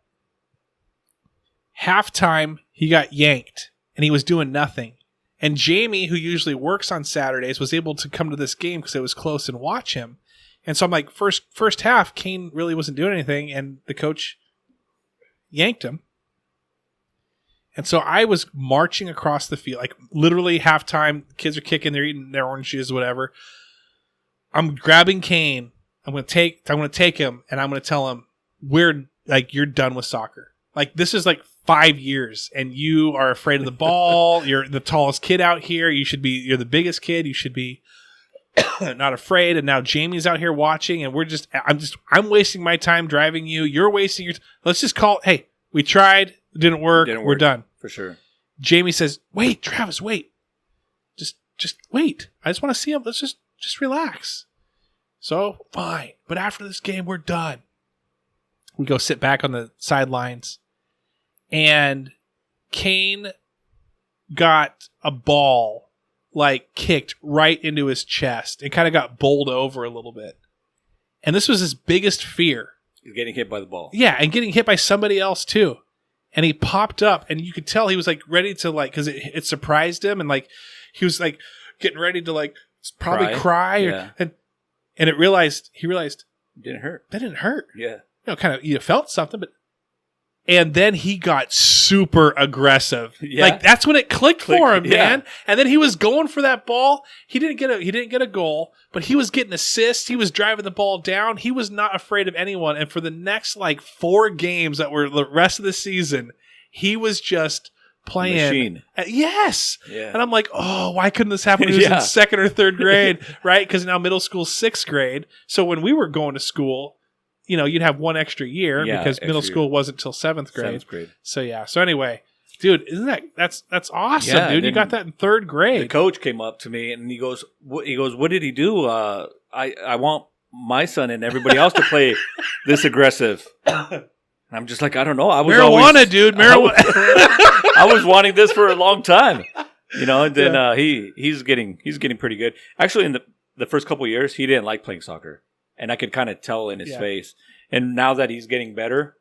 Speaker 2: halftime he got yanked, and he was doing nothing. And Jamie, who usually works on Saturdays, was able to come to this game because it was close and watch him. And so I'm like, first half, Kane really wasn't doing anything, and the coach yanked him. And so I was marching across the field, like literally halftime. Kids are kicking, they're eating their oranges, whatever. I'm grabbing Kane. I'm gonna take him, and I'm gonna tell him you're done with soccer. Like, this is like 5 years, and you are afraid of the ball. You're the tallest kid out here. You're the biggest kid. You should be not afraid. And now Jamie's out here watching, and I'm wasting my time driving you. You're wasting your. Let's just call. Hey, we tried. It didn't work. We're done
Speaker 3: for sure.
Speaker 2: Jamie says, "Wait, Travis, wait. Just wait. I just want to see him. Let's just relax." So fine, but after this game, we're done. We go sit back on the sidelines, and Kane got a ball kicked right into his chest. It kind of got bowled over a little bit. And this was his biggest fear.
Speaker 3: He's getting hit by the ball.
Speaker 2: Yeah, and getting hit by somebody else too. And he popped up, and you could tell he was ready to because it surprised him, and he was getting ready to probably cry
Speaker 3: yeah.
Speaker 2: and he realized
Speaker 3: it didn't hurt.
Speaker 2: That didn't hurt.
Speaker 3: Yeah.
Speaker 2: Kind of you felt something, and then he got super aggressive.
Speaker 3: Yeah.
Speaker 2: That's when it clicked for him, man. And then he was going for that ball. He didn't get a goal, but he was getting assists. He was driving the ball down. He was not afraid of anyone. And for the next 4 games that were the rest of the season, he was just playing.
Speaker 3: Machine.
Speaker 2: Yes.
Speaker 3: Yeah.
Speaker 2: And I'm like, oh, why couldn't this happen when he was in 2nd or 3rd grade, right? Because now middle school's 6th grade. So when we were going to school, you'd have 1 extra year because middle school wasn't till 7th grade.
Speaker 3: 7th grade.
Speaker 2: So yeah. So anyway, dude, that's awesome,
Speaker 3: Yeah,
Speaker 2: dude. You got that in 3rd grade.
Speaker 3: The coach came up to me and he goes, "What did he do? I want my son and everybody else to play this aggressive." And I'm just like, I don't know. I was
Speaker 2: marijuana, dude. Marijuana.
Speaker 3: I was wanting this for a long time, And then he's getting pretty good. Actually, in the first couple of years, he didn't like playing soccer. And I could kind of tell in his face. And now that he's getting better,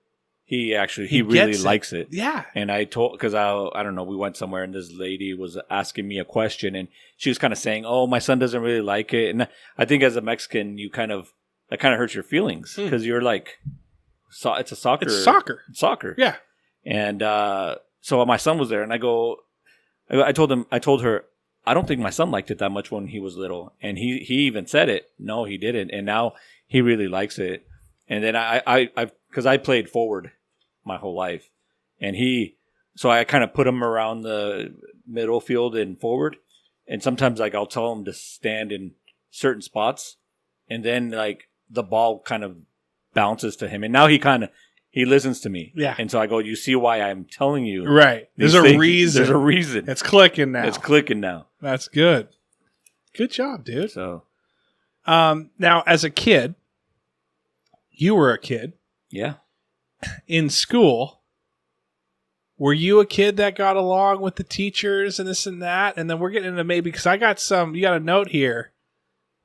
Speaker 3: he really likes it.
Speaker 2: Yeah.
Speaker 3: And because I don't know, we went somewhere and this lady was asking me a question and she was kind of saying, "Oh, my son doesn't really like it." And I think as a Mexican, that kind of hurts your feelings because you're like, it's a soccer.
Speaker 2: It's soccer.
Speaker 3: It's soccer.
Speaker 2: Yeah.
Speaker 3: And so my son was there and I told her, "I don't think my son liked it that much when he was little." And he even said it. No, he didn't. And now he really likes it. And then because I played forward my whole life. And so I kind of put him around the middle field and forward. And sometimes I'll tell him to stand in certain spots. And then the ball kind of bounces to him. And now he listens to me.
Speaker 2: Yeah.
Speaker 3: And so I go, "You see why I'm telling you."
Speaker 2: Right. There's a reason.
Speaker 3: There's a reason.
Speaker 2: It's clicking now. That's good. Good job, dude.
Speaker 3: So,
Speaker 2: now as a kid, you were a kid.
Speaker 3: Yeah.
Speaker 2: In school, were you a kid that got along with the teachers and this and that? And then we're getting into maybe, because you got a note here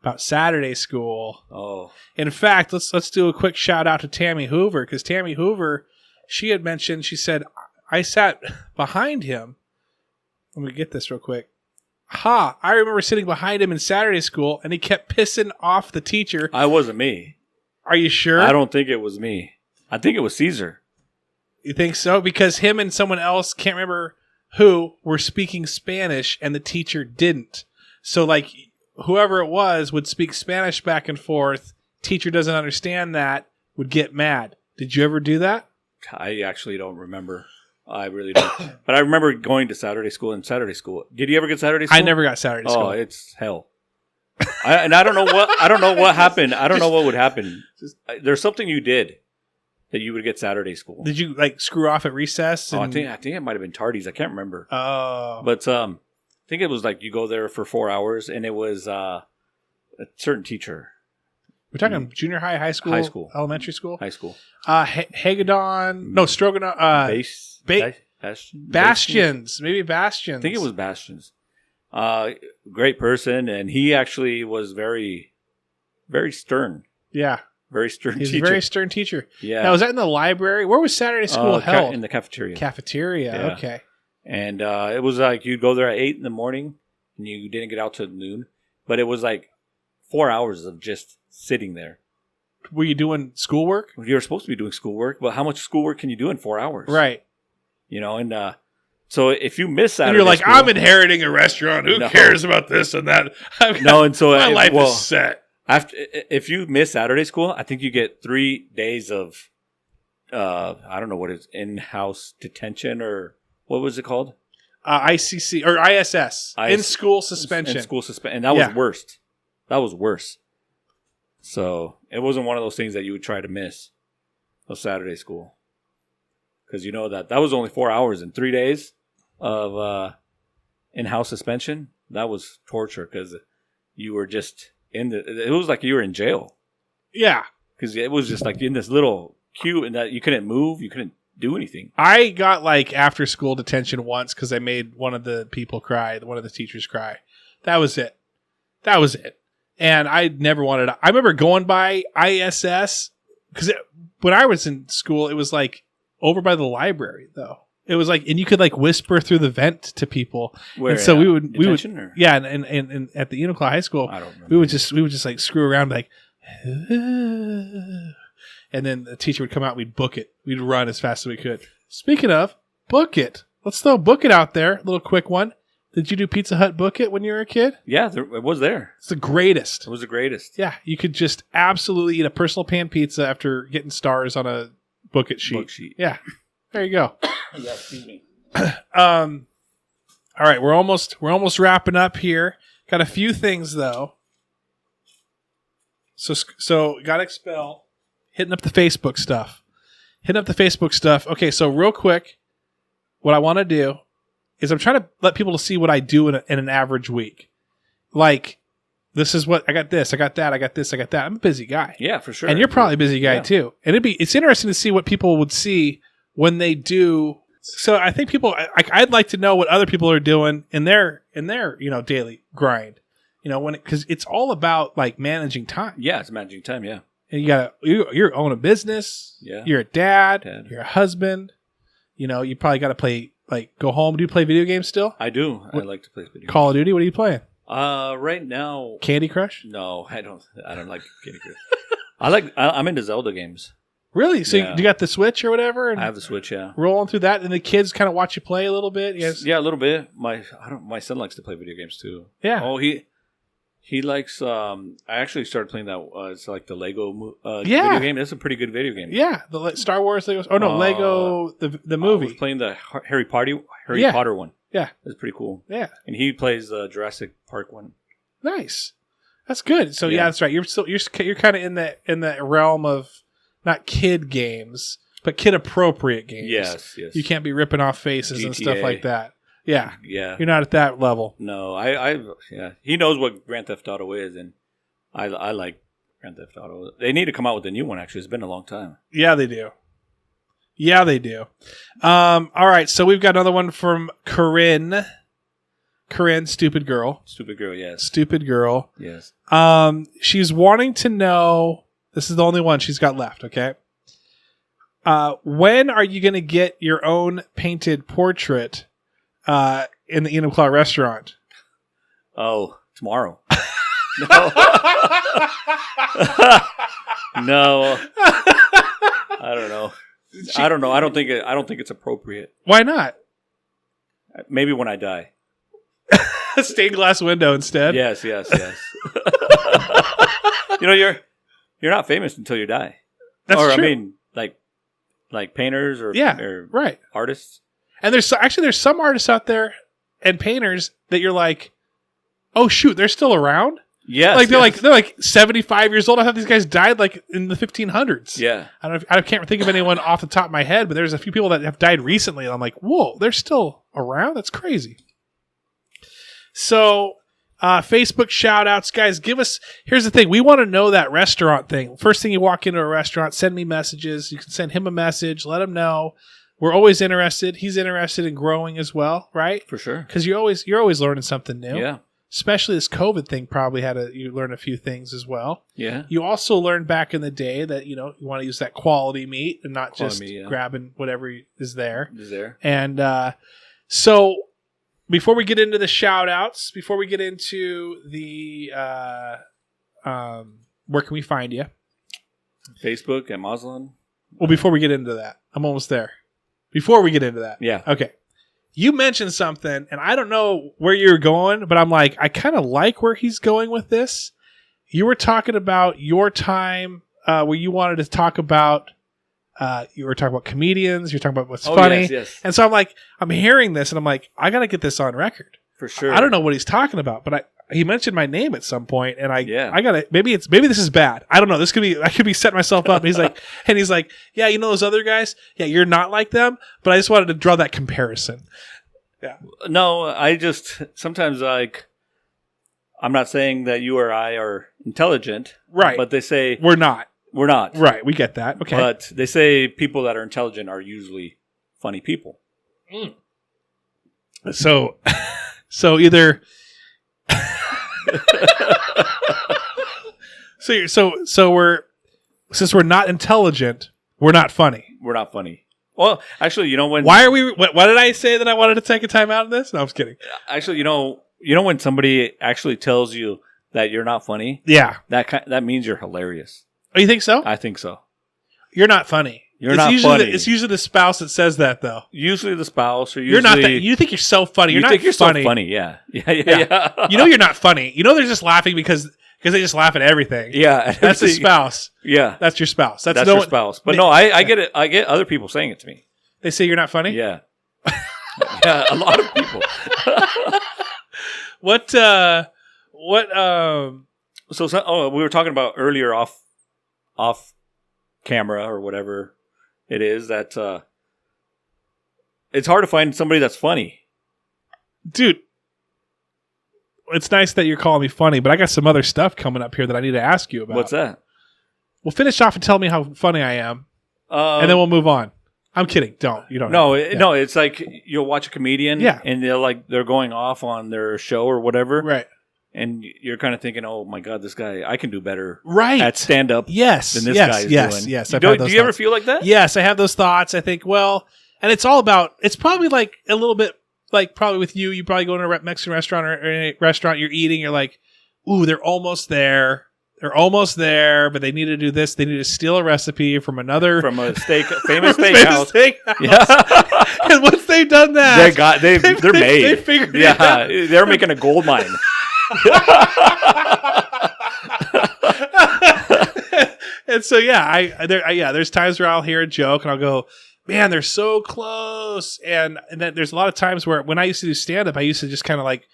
Speaker 2: about Saturday school.
Speaker 3: Oh.
Speaker 2: In fact, let's do a quick shout out to Tammy Hoover, because Tammy Hoover, she had mentioned, she said, I sat behind him. Let me get this real quick. I remember sitting behind him in Saturday school, and he kept pissing off the teacher.
Speaker 3: I wasn't me.
Speaker 2: Are you sure?
Speaker 3: I don't think it was me. I think it was Caesar.
Speaker 2: You think so? Because him and someone else, can't remember who, were speaking Spanish, and the teacher didn't. So, whoever it was would speak Spanish back and forth. Teacher doesn't understand that, would get mad. Did you ever do that?
Speaker 3: I actually don't remember. I really don't. But I remember going to Saturday school and Saturday school. Did you ever get Saturday school?
Speaker 2: I never got Saturday school.
Speaker 3: Oh, it's hell. I don't know what happened. I don't know what would happen. There's something you did that you would get Saturday school.
Speaker 2: Did you screw off at recess?
Speaker 3: I think it might have been tardies. I can't remember.
Speaker 2: Oh,
Speaker 3: but I think it was you go there for 4 hours, and it was a certain teacher.
Speaker 2: We're talking junior high, high school, elementary school,
Speaker 3: high school.
Speaker 2: Hagedon, no, Stroganoff, Bastions, maybe Bastions.
Speaker 3: I think it was Bastions. Great person, and he actually was very, very stern.
Speaker 2: Yeah.
Speaker 3: Very stern
Speaker 2: He's
Speaker 3: teacher.
Speaker 2: a very stern teacher.
Speaker 3: Yeah.
Speaker 2: Now, was that in the library? Where was Saturday school held?
Speaker 3: In the cafeteria.
Speaker 2: Cafeteria, yeah. Okay.
Speaker 3: And it was you'd go there at 8 in the morning, and you didn't get out till noon. But it was 4 hours of just sitting there.
Speaker 2: Were you doing schoolwork?
Speaker 3: You were supposed to be doing schoolwork, but how much schoolwork can you do in 4 hours?
Speaker 2: Right.
Speaker 3: And so if you miss Saturday
Speaker 2: and you're like,
Speaker 3: school,
Speaker 2: I'm inheriting a restaurant. Who cares about this and that?
Speaker 3: And so
Speaker 2: my life is set.
Speaker 3: if you miss Saturday school, I think you get 3 days of I don't know what it's in-house detention or what was it called?
Speaker 2: ICC or ISS, in-school suspension.
Speaker 3: In-school suspension, and that was worst. That was worse. So it wasn't one of those things that you would try to miss of Saturday school, because you know that was only 4 hours and 3 days of in-house suspension. That was torture because you were just it was like you were in jail.
Speaker 2: Yeah,
Speaker 3: because it was just like in this little queue, and that you couldn't move, you couldn't do anything.
Speaker 2: I got like after school detention once because I made one of the people cry, one of the teachers cry. That was it. And I never wanted. I remember going by ISS because when I was in school, it was like over by the library though. It was like, and you could like whisper through the vent to people.
Speaker 3: Where,
Speaker 2: and so we would,
Speaker 3: or?
Speaker 2: yeah, and at the Uniclaw High School,
Speaker 3: I don't remember.
Speaker 2: we would just like screw around like, and then the teacher would come out and we'd book it. We'd run as fast as we could. Speaking of, book it. Let's throw book it out there. A little quick one. Did you do Pizza Hut book it when you were a kid?
Speaker 3: Yeah, it was there.
Speaker 2: It's the greatest.
Speaker 3: It was the greatest.
Speaker 2: Yeah, you could just absolutely eat a personal pan pizza after getting stars on a book it sheet. Yeah, there you go.
Speaker 3: Yeah, excuse me.
Speaker 2: All right, we're almost wrapping up here. Got a few things though. So got expel. Hitting up the Facebook stuff. Okay, so real quick, what I want to do is I'm trying to let people see what I do in an average week. Like, this is what I got. This, I got that. I got this. I got that. I'm a busy guy.
Speaker 3: Yeah, for sure.
Speaker 2: And you're probably a busy guy too. And it's interesting to see what people would see when they do. So I think I'd like to know what other people are doing in their daily grind. Because it's all about like managing time.
Speaker 3: Yeah, it's managing time. Yeah.
Speaker 2: And you own a business.
Speaker 3: Yeah.
Speaker 2: You're a dad. You're a husband. You probably got to play, like, go home. Do you play video games still?
Speaker 3: I do. I like to play video games.
Speaker 2: Call of Duty? What are you playing?
Speaker 3: Right now.
Speaker 2: Candy Crush?
Speaker 3: No, I don't like Candy Crush. I'm into Zelda games.
Speaker 2: Really? So you got the Switch or whatever? And
Speaker 3: I have the Switch, yeah.
Speaker 2: Rolling through that, and the kids kind of watch you play a little bit? Yes.
Speaker 3: Yeah, a little bit. My son likes to play video games too.
Speaker 2: Yeah.
Speaker 3: Oh, he likes. I actually started playing that. It's like the Lego video game. It's a pretty good video game.
Speaker 2: Yeah, the Star Wars Lego. Oh no, Lego the movie. I was
Speaker 3: playing the Harry Potter one.
Speaker 2: Yeah,
Speaker 3: it's pretty cool.
Speaker 2: Yeah,
Speaker 3: and he plays the Jurassic Park one.
Speaker 2: Nice, that's good. So yeah, that's right. You're kind of in the realm of not kid games, but kid appropriate games.
Speaker 3: Yes.
Speaker 2: You can't be ripping off faces and stuff like that. Yeah.
Speaker 3: You're
Speaker 2: not at that level.
Speaker 3: No, he knows what Grand Theft Auto is, and I like Grand Theft Auto. They need to come out with a new one. Actually, it's been a long time.
Speaker 2: Yeah, they do. All right, so we've got another one from Corinne. Corinne, stupid girl.
Speaker 3: Stupid girl, yes.
Speaker 2: Stupid girl.
Speaker 3: Yes.
Speaker 2: She's wanting to know. This is the only one she's got left. Okay. When are you going to get your own painted portrait? In the Uniclaw restaurant.
Speaker 3: Oh, tomorrow. No. No. I don't know. I don't know. I don't think it's appropriate.
Speaker 2: Why not?
Speaker 3: Maybe when I die.
Speaker 2: A stained glass window instead.
Speaker 3: Yes. You're not famous until you die.
Speaker 2: That's true.
Speaker 3: I mean, like painters or
Speaker 2: right.
Speaker 3: artists.
Speaker 2: And there's some artists out there and painters that you're like, oh shoot, they're still around.
Speaker 3: Yes,
Speaker 2: like they're like 75 years old. I thought these guys died like in the 1500s.
Speaker 3: Yeah,
Speaker 2: I can't think of anyone off the top of my head, but there's a few people that have died recently, and I'm like, whoa, they're still around. That's crazy. So, Facebook shout outs, guys. Here's the thing. We want to know that restaurant thing. First thing you walk into a restaurant, send me messages. You can send him a message. Let him know. We're always interested. He's interested in growing as well, right?
Speaker 3: For sure.
Speaker 2: Because you're always learning something new.
Speaker 3: Yeah.
Speaker 2: Especially this COVID thing probably you learn a few things as well.
Speaker 3: Yeah.
Speaker 2: You also learned back in the day that, you want to use that quality meat and not just grabbing whatever is there. And so before we get into the shout outs, before we get into the where can we find you?
Speaker 3: Facebook and Moslin.
Speaker 2: Well, before we get into that, I'm almost there. Before we get into that.
Speaker 3: Yeah.
Speaker 2: Okay. You mentioned something, and I don't know where you're going, but I'm like, I kind of like where he's going with this. you were talking about your time where you wanted to talk about. You were talking about comedians. You're talking about what's funny.
Speaker 3: Yes.
Speaker 2: And so I'm hearing this, and I'm like, I got to get this on record.
Speaker 3: For sure.
Speaker 2: I don't know what he's talking about, but he mentioned my name at some point, and I got to maybe this is bad. I don't know. I could be setting myself up. And he's like, yeah, you know those other guys? Yeah, you're not like them, but I just wanted to draw that comparison. Yeah.
Speaker 3: No, I just sometimes I'm not saying that you or I are intelligent,
Speaker 2: right? But
Speaker 3: they say
Speaker 2: we're not.
Speaker 3: We're not.
Speaker 2: Right, we get that. Okay.
Speaker 3: But they say people that are intelligent are usually funny people.
Speaker 2: Mm. So either so we're since we're not intelligent, we're not funny.
Speaker 3: We're not funny. Well, actually,
Speaker 2: why are we? What did I say that I wanted to take a time out of this? No, I was kidding.
Speaker 3: Actually, when somebody actually tells you that you're not funny, that means you're hilarious.
Speaker 2: Oh, you think so?
Speaker 3: I think so.
Speaker 2: You're not funny.
Speaker 3: You're not funny.
Speaker 2: It's usually the spouse that says that, though.
Speaker 3: Usually the spouse, or
Speaker 2: you're not. You think you're so funny. You're not
Speaker 3: think you're
Speaker 2: funny.
Speaker 3: So funny. Yeah.
Speaker 2: You're not funny. They're just laughing because they just laugh at everything.
Speaker 3: Yeah,
Speaker 2: that's the spouse.
Speaker 3: Yeah,
Speaker 2: that's your spouse.
Speaker 3: That's your spouse. But I get it. I get other people saying it to me.
Speaker 2: They say you're not funny.
Speaker 3: Yeah, yeah, a lot of people.
Speaker 2: What?
Speaker 3: So we were talking about earlier off camera or whatever it is that it's hard to find somebody that's funny.
Speaker 2: Dude, it's nice that you're calling me funny, but I got some other stuff coming up here that I need to ask you about.
Speaker 3: What's that?
Speaker 2: Well, finish off and tell me how funny I am, and then we'll move on. I'm kidding. You don't.
Speaker 3: No, no. It's like you'll watch a comedian, and they're going off on their show or whatever,
Speaker 2: right?
Speaker 3: And you're kind of thinking, oh my God, this guy, I can do better
Speaker 2: at
Speaker 3: stand up
Speaker 2: than
Speaker 3: this guy is doing.
Speaker 2: Yes.
Speaker 3: Do you ever feel like that?
Speaker 2: Yes, I have those thoughts. I think, well, and it's all about, it's probably like a little bit like probably with you probably go to a Mexican restaurant or a restaurant, you're eating, you're like, ooh, they're almost there. They're almost there, but they need to do this. They need to steal a recipe from a famous steakhouse.
Speaker 3: Yeah.
Speaker 2: And once they've done that,
Speaker 3: they're made.
Speaker 2: They figured it out.
Speaker 3: They're making a gold mine.
Speaker 2: And so there's times where I'll hear a joke and I'll go, man, they're so close. And then there's a lot of times where when I used to do stand up, I used to just kind of like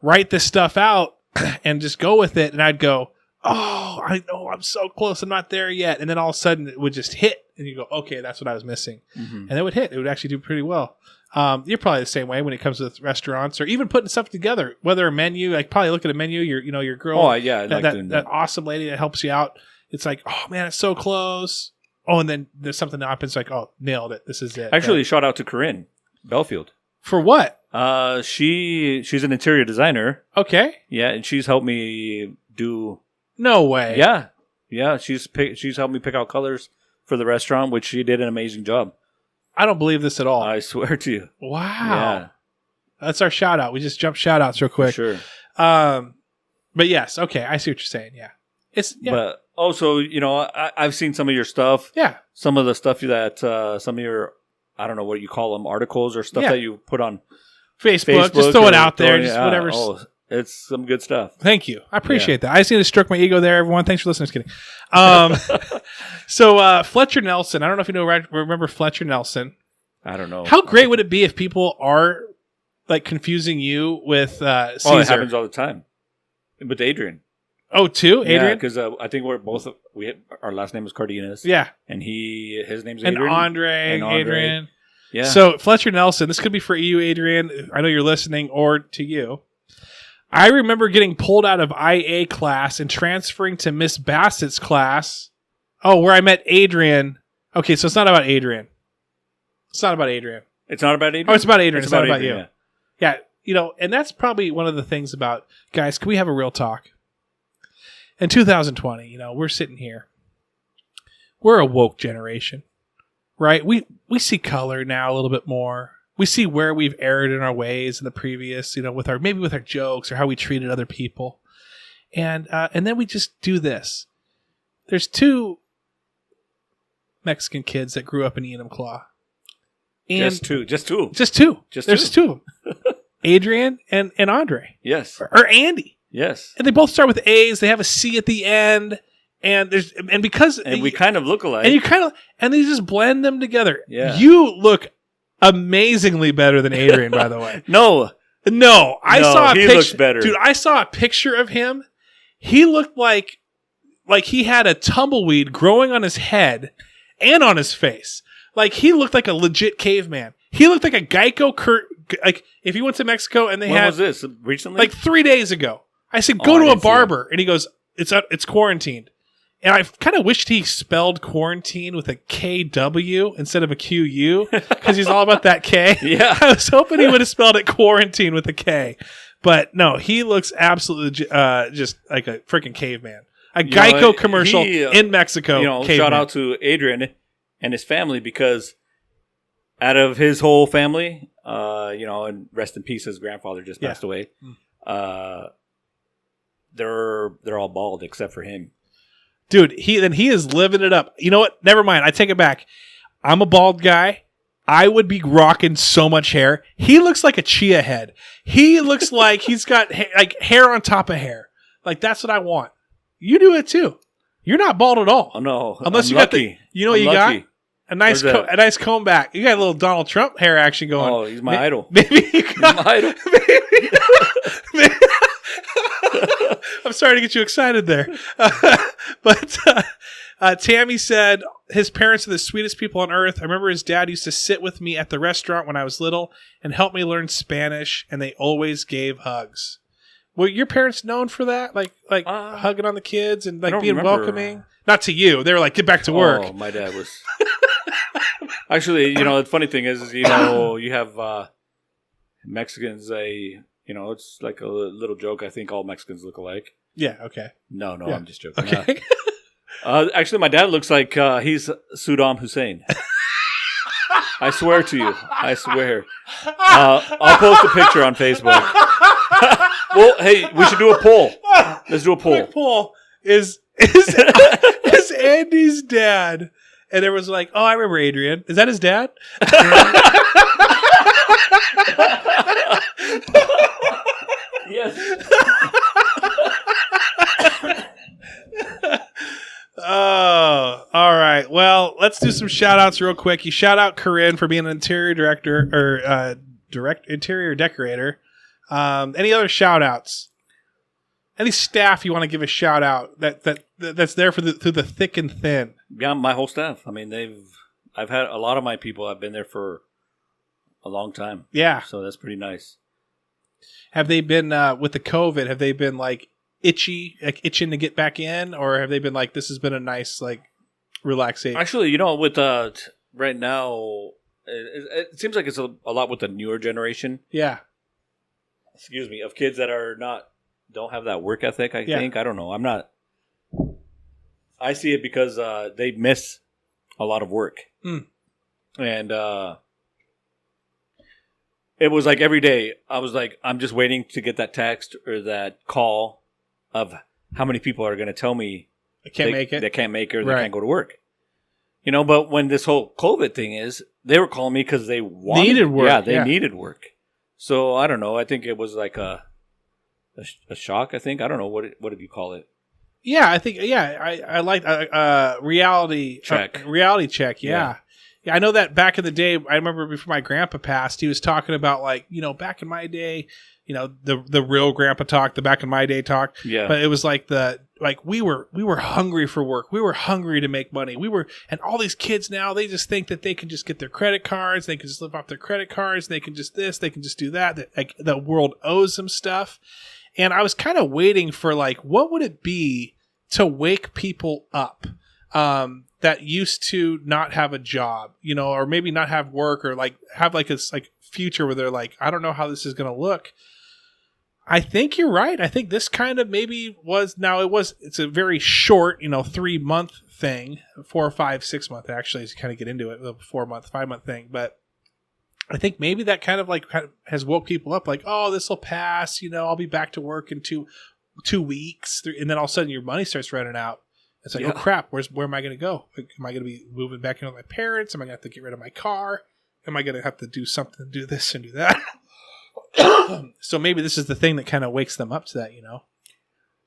Speaker 2: write this stuff out and just go with it. And I'd go, oh, I know I'm so close. I'm not there yet. And then all of a sudden it would just hit and you go, okay, that's what I was missing. Mm-hmm. And it would hit. It would actually do pretty well. You're probably the same way when it comes to restaurants or even putting stuff together, whether a menu, like probably look at a menu, your girl,
Speaker 3: oh yeah,
Speaker 2: that awesome lady that helps you out. It's like, oh man, it's so close. Oh, and then there's something that happens like, oh, nailed it. This is it.
Speaker 3: Actually, shout out to Corinne Belfield.
Speaker 2: For what?
Speaker 3: She's an interior designer.
Speaker 2: Okay.
Speaker 3: Yeah, and she's helped me do.
Speaker 2: No way.
Speaker 3: Yeah. She's helped me pick out colors for the restaurant, which she did an amazing job.
Speaker 2: I don't believe this at all.
Speaker 3: I swear to you.
Speaker 2: Wow.
Speaker 3: Yeah.
Speaker 2: That's our shout out. We just jumped shout outs real quick.
Speaker 3: For sure.
Speaker 2: But yes, okay, I see what you're saying. Yeah.
Speaker 3: But also, I've seen some of your stuff.
Speaker 2: Yeah.
Speaker 3: Some of the stuff that some of your, I don't know what you call them, articles or stuff that you put on
Speaker 2: Facebook. Just throw it out there. Just whatever.
Speaker 3: Oh, it's some good stuff.
Speaker 2: Thank you. I appreciate that. I just need to stroke my ego there, everyone. Thanks for listening. Just kidding. So Fletcher Nelson. I don't know if you remember Fletcher Nelson.
Speaker 3: I don't know.
Speaker 2: How great would it be if people are like confusing you with Caesar?
Speaker 3: Oh, it happens all the time. With Adrian.
Speaker 2: Oh, too? Adrian?
Speaker 3: Yeah, because I think our last name is Cardenas.
Speaker 2: Yeah.
Speaker 3: And his name's Adrian.
Speaker 2: And Adrian.
Speaker 3: Yeah.
Speaker 2: So Fletcher Nelson, this could be for you, Adrian. I know you're listening, or to you. I remember getting pulled out of IA class and transferring to Miss Bassett's class. Oh, where I met Adrian. Okay, so it's not about Adrian. It's not about Adrian.
Speaker 3: It's not about Adrian?
Speaker 2: Oh, it's about Adrian. It's not about
Speaker 3: Adrian,
Speaker 2: you. Yeah, and that's probably one of the things about, guys, can we have a real talk? In 2020, we're sitting here. We're a woke generation, right? We see color now a little bit more. We see where we've erred in our ways in the previous, with our jokes or how we treated other people. And then we just do this. There's two Mexican kids that grew up in Enumclaw.
Speaker 3: Just two.
Speaker 2: There's just two of them. Adrian and Andre.
Speaker 3: Yes.
Speaker 2: Or Andy.
Speaker 3: Yes.
Speaker 2: And they both start with A's. They have a C at the end. And
Speaker 3: we kind of look alike.
Speaker 2: And they just blend them together.
Speaker 3: Yeah.
Speaker 2: You look amazingly better than Adrian, by the way.
Speaker 3: No,
Speaker 2: I saw a picture.
Speaker 3: He looks better.
Speaker 2: Dude, I saw a picture of him. He looked like he had a tumbleweed growing on his head and on his face. Like he looked like a legit caveman. He looked like a Geico like if you went to Mexico and
Speaker 3: when was this? Recently?
Speaker 2: Like 3 days ago. I said, go to a barber. And he goes, it's quarantined. And I kind of wished he spelled quarantine with a KW instead of a QU because he's all about that K.
Speaker 3: Yeah.
Speaker 2: I was hoping he would have spelled it quarantine with a K. But no, he looks absolutely just like a freaking caveman. A Geico commercial in Mexico. Caveman.
Speaker 3: Shout out to Adrian and his family because out of his whole family, and rest in peace, his grandfather just passed away. They're all bald except for him.
Speaker 2: Dude, he is living it up. You know what? Never mind. I take it back. I'm a bald guy. I would be rocking so much hair. He looks like a chia head. He looks like he's got hair on top of hair. Like that's what I want. You do it too. You're not bald at all.
Speaker 3: Oh no,
Speaker 2: unless you
Speaker 3: lucky.
Speaker 2: got you know what you
Speaker 3: lucky.
Speaker 2: got a nice comb back. You got a little Donald Trump hair action going.
Speaker 3: Oh, he's my idol.
Speaker 2: Maybe you got
Speaker 3: he's my idol.
Speaker 2: maybe. I'm sorry to get you excited there. But Tammy said his parents are the sweetest people on earth. I remember his dad used to sit with me at the restaurant when I was little and help me learn Spanish, and they always gave hugs. Were your parents known for that? Like hugging on the kids and like being welcoming? Not to you. They were like, get back to work.
Speaker 3: Oh, my dad was. Actually, the funny thing is you have Mexicans, it's like a little joke. I think all Mexicans look alike.
Speaker 2: Yeah, okay.
Speaker 3: No,
Speaker 2: yeah.
Speaker 3: I'm just joking.
Speaker 2: Okay.
Speaker 3: Actually, my dad looks like he's Saddam Hussein. I swear to you. I swear. I'll post a picture on Facebook. Well, hey, we should do a poll. Let's do a poll.
Speaker 2: Quick poll. Is Andy's dad? And everyone's like, oh, I remember Adrian. Is that his dad?
Speaker 3: Yes.
Speaker 2: Oh, all right. Well, let's do some shout outs real quick. You shout out Corinne for being an interior director or interior decorator. Any other shout outs? Any staff you want to give a shout out that's there through the thick and thin?
Speaker 3: Yeah, my whole staff. I mean, I've had a lot of my people. I've been there for a long time.
Speaker 2: Yeah.
Speaker 3: So that's pretty nice.
Speaker 2: Have they been with the COVID? Have they been like itching to get back in, or have they been like this has been a nice like relaxation?
Speaker 3: Actually, with right now, it seems like it's a lot with the newer generation.
Speaker 2: Yeah.
Speaker 3: Excuse me, of kids that don't have that work ethic. I think I don't know. I'm not. I see it because they miss a lot of work, and it was like every day I was like, I'm just waiting to get that text or that call of how many people are going to tell me
Speaker 2: they can't make it.
Speaker 3: They can't make it or they can't go to work. But when this whole COVID thing is, they were calling me because they
Speaker 2: needed work.
Speaker 3: Yeah, they needed work. So I don't know. I think it was like a shock. I think I don't know what did you call it?
Speaker 2: Yeah, I think I like reality
Speaker 3: check.
Speaker 2: Reality check. Yeah. I know that back in the day. I remember before my grandpa passed, he was talking about like back in my day, the real grandpa talk, the back in my day talk.
Speaker 3: Yeah.
Speaker 2: But it was like we were hungry for work. We were hungry to make money. And all these kids now, they just think that they can just get their credit cards. They can just live off their credit cards. They can just this. They can just do that. That like the world owes them stuff. And I was kind of waiting for like, what would it be to wake people up that used to not have a job, or maybe not have work or like have like this like future where they're like, I don't know how this is going to look. I think you're right. I think this kind of maybe it's a very short, 3-month thing, 4 or 5, 6 month actually to kind of get into it, the 4-month, 5-month thing. But I think maybe that kind of has woke people up like, oh, this will pass, I'll be back to work in two weeks. And then all of a sudden your money starts running out. It's like, oh crap, where am I going to go? Like, am I going to be moving back in with my parents? Am I going to have to get rid of my car? Am I going to have to do something, do this and do that? So maybe this is the thing that kind of wakes them up to that,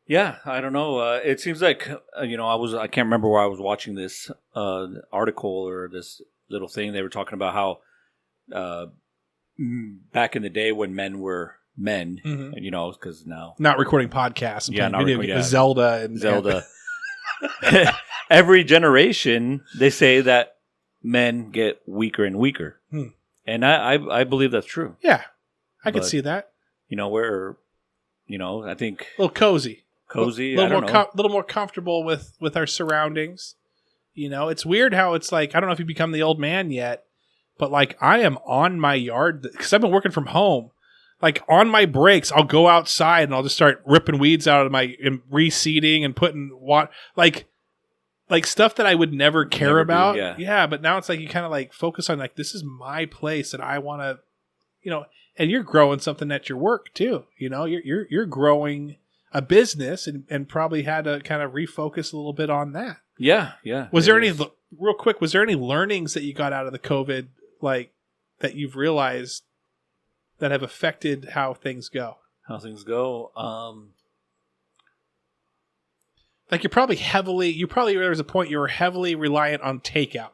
Speaker 3: Yeah, I don't know. It seems like I can't remember where I was watching this article or this little thing. They were talking about how back in the day when men were men, because now
Speaker 2: Not recording podcasts and playing video games, Zelda and
Speaker 3: every generation they say that men get weaker and weaker, and I believe that's true.
Speaker 2: Yeah, I could see that.
Speaker 3: I think
Speaker 2: a little cozy,
Speaker 3: a
Speaker 2: little more comfortable with our surroundings. It's weird how it's like, I don't know if you become the old man yet, but like I am on my yard because I've been working from home. Like on my breaks, I'll go outside and I'll just start ripping weeds out of and reseeding and putting like stuff that I would never care about. Yeah, but now it's like you kind of like focus on like, this is my place and I want to, and you're growing something at your work too. You're growing a business and probably had to kind of refocus a little bit on that.
Speaker 3: Yeah.
Speaker 2: Was there any learnings that you got out of the COVID, like that you've realized that have affected how things go? Like there was a point you were heavily reliant on takeout.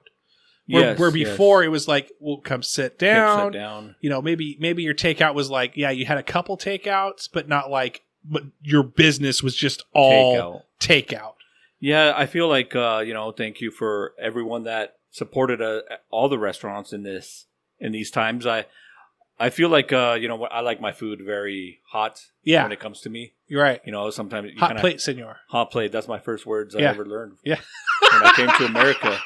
Speaker 2: Where before it was like, well, come sit down. Maybe your takeout was like, yeah, you had a couple takeouts, but not like, but your business was just all takeout.
Speaker 3: Yeah, I feel like, thank you for everyone that supported all the restaurants in these times. I feel like, I like my food very hot when it comes to me.
Speaker 2: You're right.
Speaker 3: Sometimes
Speaker 2: hot plate, senor.
Speaker 3: Hot plate. That's my first words I ever learned.
Speaker 2: Yeah.
Speaker 3: When I came to America.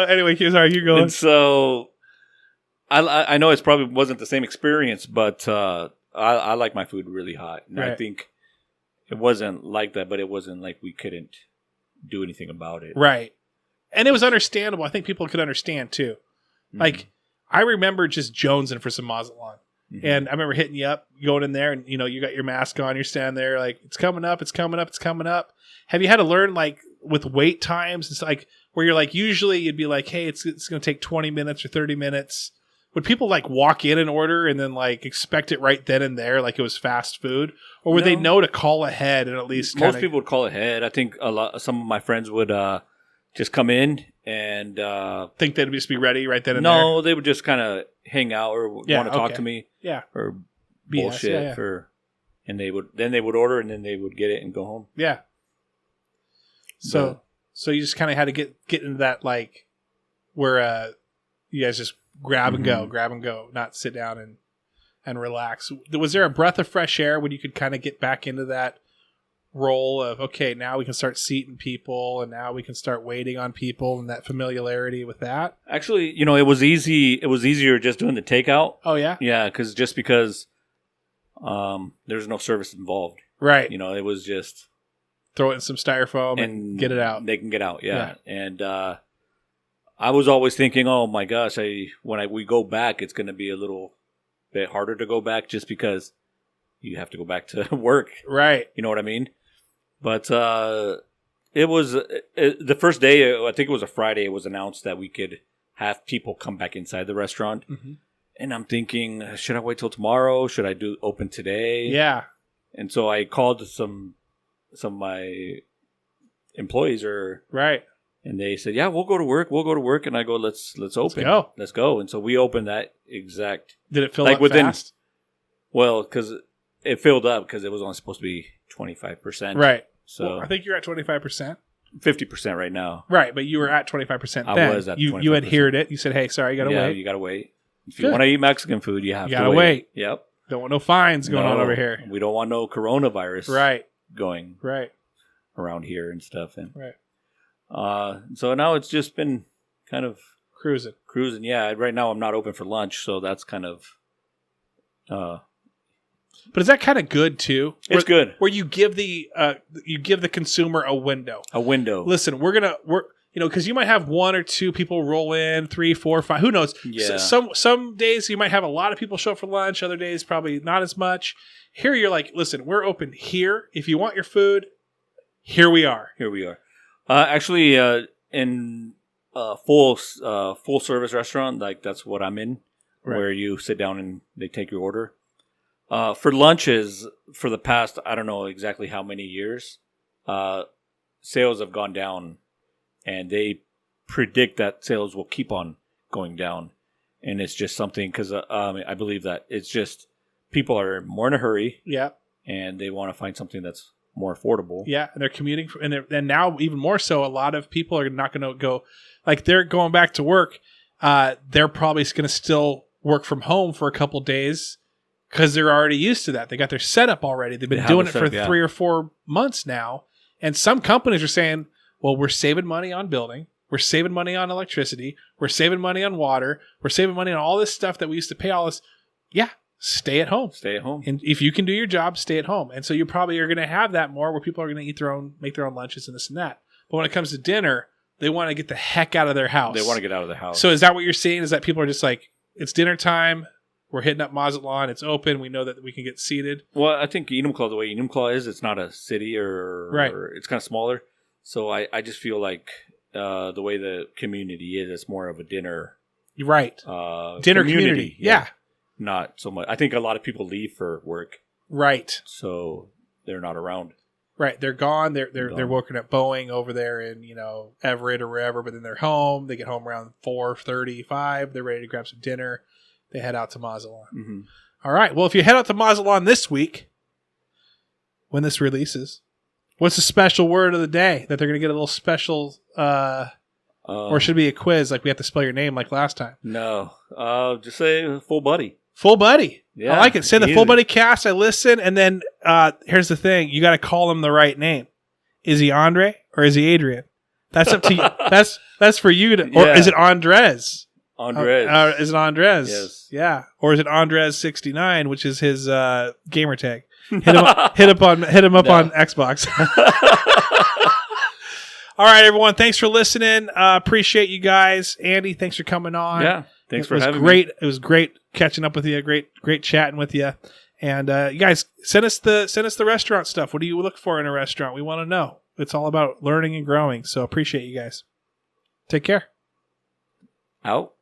Speaker 2: Anyway, sorry, you're going.
Speaker 3: And so I know it probably wasn't the same experience, but I like my food really hot. And I think it wasn't like that, but it wasn't like we couldn't do anything about it.
Speaker 2: Right. And it was understandable. I think people could understand too. Mm-hmm. Like, I remember just jonesing for some Mazatlan. Mm-hmm. And I remember hitting you up, going in there, and you got your mask on, you're standing there like, it's coming up, it's coming up, it's coming up. Have you had to learn like with wait times? It's like where you're like, usually you'd be like, hey, it's going to take 20 minutes or 30 minutes. Would people like walk in and order and then like expect it right then and there, like it was fast food? Or would they know to call ahead and at least
Speaker 3: most people would call ahead. I think some of my friends would just come in and
Speaker 2: think they'd just be ready right then and
Speaker 3: there.
Speaker 2: No,
Speaker 3: they would just kind of hang out or want to talk to me.
Speaker 2: Yeah.
Speaker 3: Or bullshit and they would order and then they would get it and go home.
Speaker 2: Yeah. So you just kind of had to get into that like where you guys just grab and go, not sit down and relax. Was there a breath of fresh air when you could kind of get back into that role of, okay, now we can start seating people and now we can start waiting on people and that familiarity with that? Actually,
Speaker 3: it was easy. It was easier just doing the takeout.
Speaker 2: Oh, yeah?
Speaker 3: Yeah, because there's no service involved.
Speaker 2: Right.
Speaker 3: It was just
Speaker 2: throw it in some styrofoam and get it out.
Speaker 3: They can get out, yeah. And I was always thinking, oh my gosh, when we go back, it's going to be a little bit harder to go back just because you have to go back to work.
Speaker 2: Right.
Speaker 3: You know what I mean? But it was the first day, I think it was a Friday, it was announced that we could have people come back inside the restaurant. Mm-hmm. And I'm thinking, should I wait till tomorrow? Should I open today?
Speaker 2: Yeah.
Speaker 3: And so I called some of my employees
Speaker 2: right.
Speaker 3: And they said, yeah, we'll go to work. And I go, let's open. Let's go. And so we opened that exact.
Speaker 2: Did it fill up fast?
Speaker 3: Well, because it filled up because it was only supposed to be 25%.
Speaker 2: Right.
Speaker 3: So
Speaker 2: I think you're at 25%.
Speaker 3: 50% right now.
Speaker 2: Right, but you were at 25% then.
Speaker 3: I was at 25%.
Speaker 2: You adhered it. You said, hey, sorry, you got to wait.
Speaker 3: Yeah, you got to wait. If you want to eat Mexican food, you have to wait.
Speaker 2: You got to wait.
Speaker 3: Yep.
Speaker 2: Don't want no fines going on over here.
Speaker 3: We don't want no coronavirus going around here and stuff. And, so now it's just been kind of
Speaker 2: cruising.
Speaker 3: Yeah, right now I'm not open for lunch, so that's kind of.
Speaker 2: But is that kind of good too?
Speaker 3: It's good.
Speaker 2: Where you give the consumer a window. Listen, we're because you might have one or two people roll in, 3, 4, 5. Who knows?
Speaker 3: Yeah.
Speaker 2: Some days you might have a lot of people show up for lunch. Other days probably not as much. Here you're like, listen, we're open here. If you want your food, here we are. Actually, in full service restaurant, like that's what I'm in
Speaker 3: where you sit down and they take your order. For lunches, for the past, I don't know exactly how many years, sales have gone down, and they predict that sales will keep on going down. And it's just something because I believe that it's just people are more in a hurry.
Speaker 2: Yeah.
Speaker 3: And they want to find something that's more affordable.
Speaker 2: Yeah. And they're commuting. And now even more so, a lot of people are not going to go, like they're going back to work. They're probably going to still work from home for a couple days because they're already used to that. They got their setup already. They've been doing it for 3 or 4 months now. And some companies are saying, well, we're saving money on building. We're saving money on electricity. We're saving money on water. We're saving money on all this stuff that we used to pay all this. Yeah, stay at home.
Speaker 3: Stay at home.
Speaker 2: And if you can do your job, stay at home. And so you probably are going to have that more where people are going to make their own lunches and this and that. But when it comes to dinner, they want to get the heck out of their house.
Speaker 3: They want to get out of the house.
Speaker 2: So is that what you're seeing? Is that people are just like, it's dinner time. We're hitting up Mazatlan. It's open. We know that we can get seated.
Speaker 3: Well, I think Enumclaw, the way Enumclaw is, it's not a city or it's kind of smaller. So I just feel like the way the community is, it's more of a dinner.
Speaker 2: You're right. Dinner community. Yeah.
Speaker 3: Not so much. I think a lot of people leave for work.
Speaker 2: Right.
Speaker 3: So they're not around.
Speaker 2: Right. They're gone. They're working at Boeing over there in, Everett or wherever, but then they're home. They get home around 4:35. They're ready to grab some dinner. They head out to Mazatlan.
Speaker 3: Mm-hmm.
Speaker 2: All right. Well, if you head out to Mazatlan this week, when this releases, what's the special word of the day that they're going to get a little special, or should it be a quiz like we have to spell your name like last time?
Speaker 3: No. Just say full buddy.
Speaker 2: Full buddy.
Speaker 3: Yeah,
Speaker 2: I like it. Say the
Speaker 3: easy.
Speaker 2: Full Buddy cast. I listen. And then here's the thing. You got to call him the right name. Is he Andre or is he Adrian? That's up to you. That's for you to, or is it Andrez?
Speaker 3: Andrez.
Speaker 2: Is it Andrez?
Speaker 3: Yes.
Speaker 2: Yeah. Or is it Andrez69, which is his gamer tag? Hit him up on Xbox. All right, everyone. Thanks for listening. Appreciate you guys. Andy, thanks for coming on.
Speaker 3: Yeah. Thanks for having
Speaker 2: me. It
Speaker 3: me.
Speaker 2: was great catching up with you. Great chatting with you. And you guys send us the restaurant stuff. What do you look for in a restaurant? We want to know. It's all about learning and growing. So appreciate you guys. Take care.
Speaker 3: Out.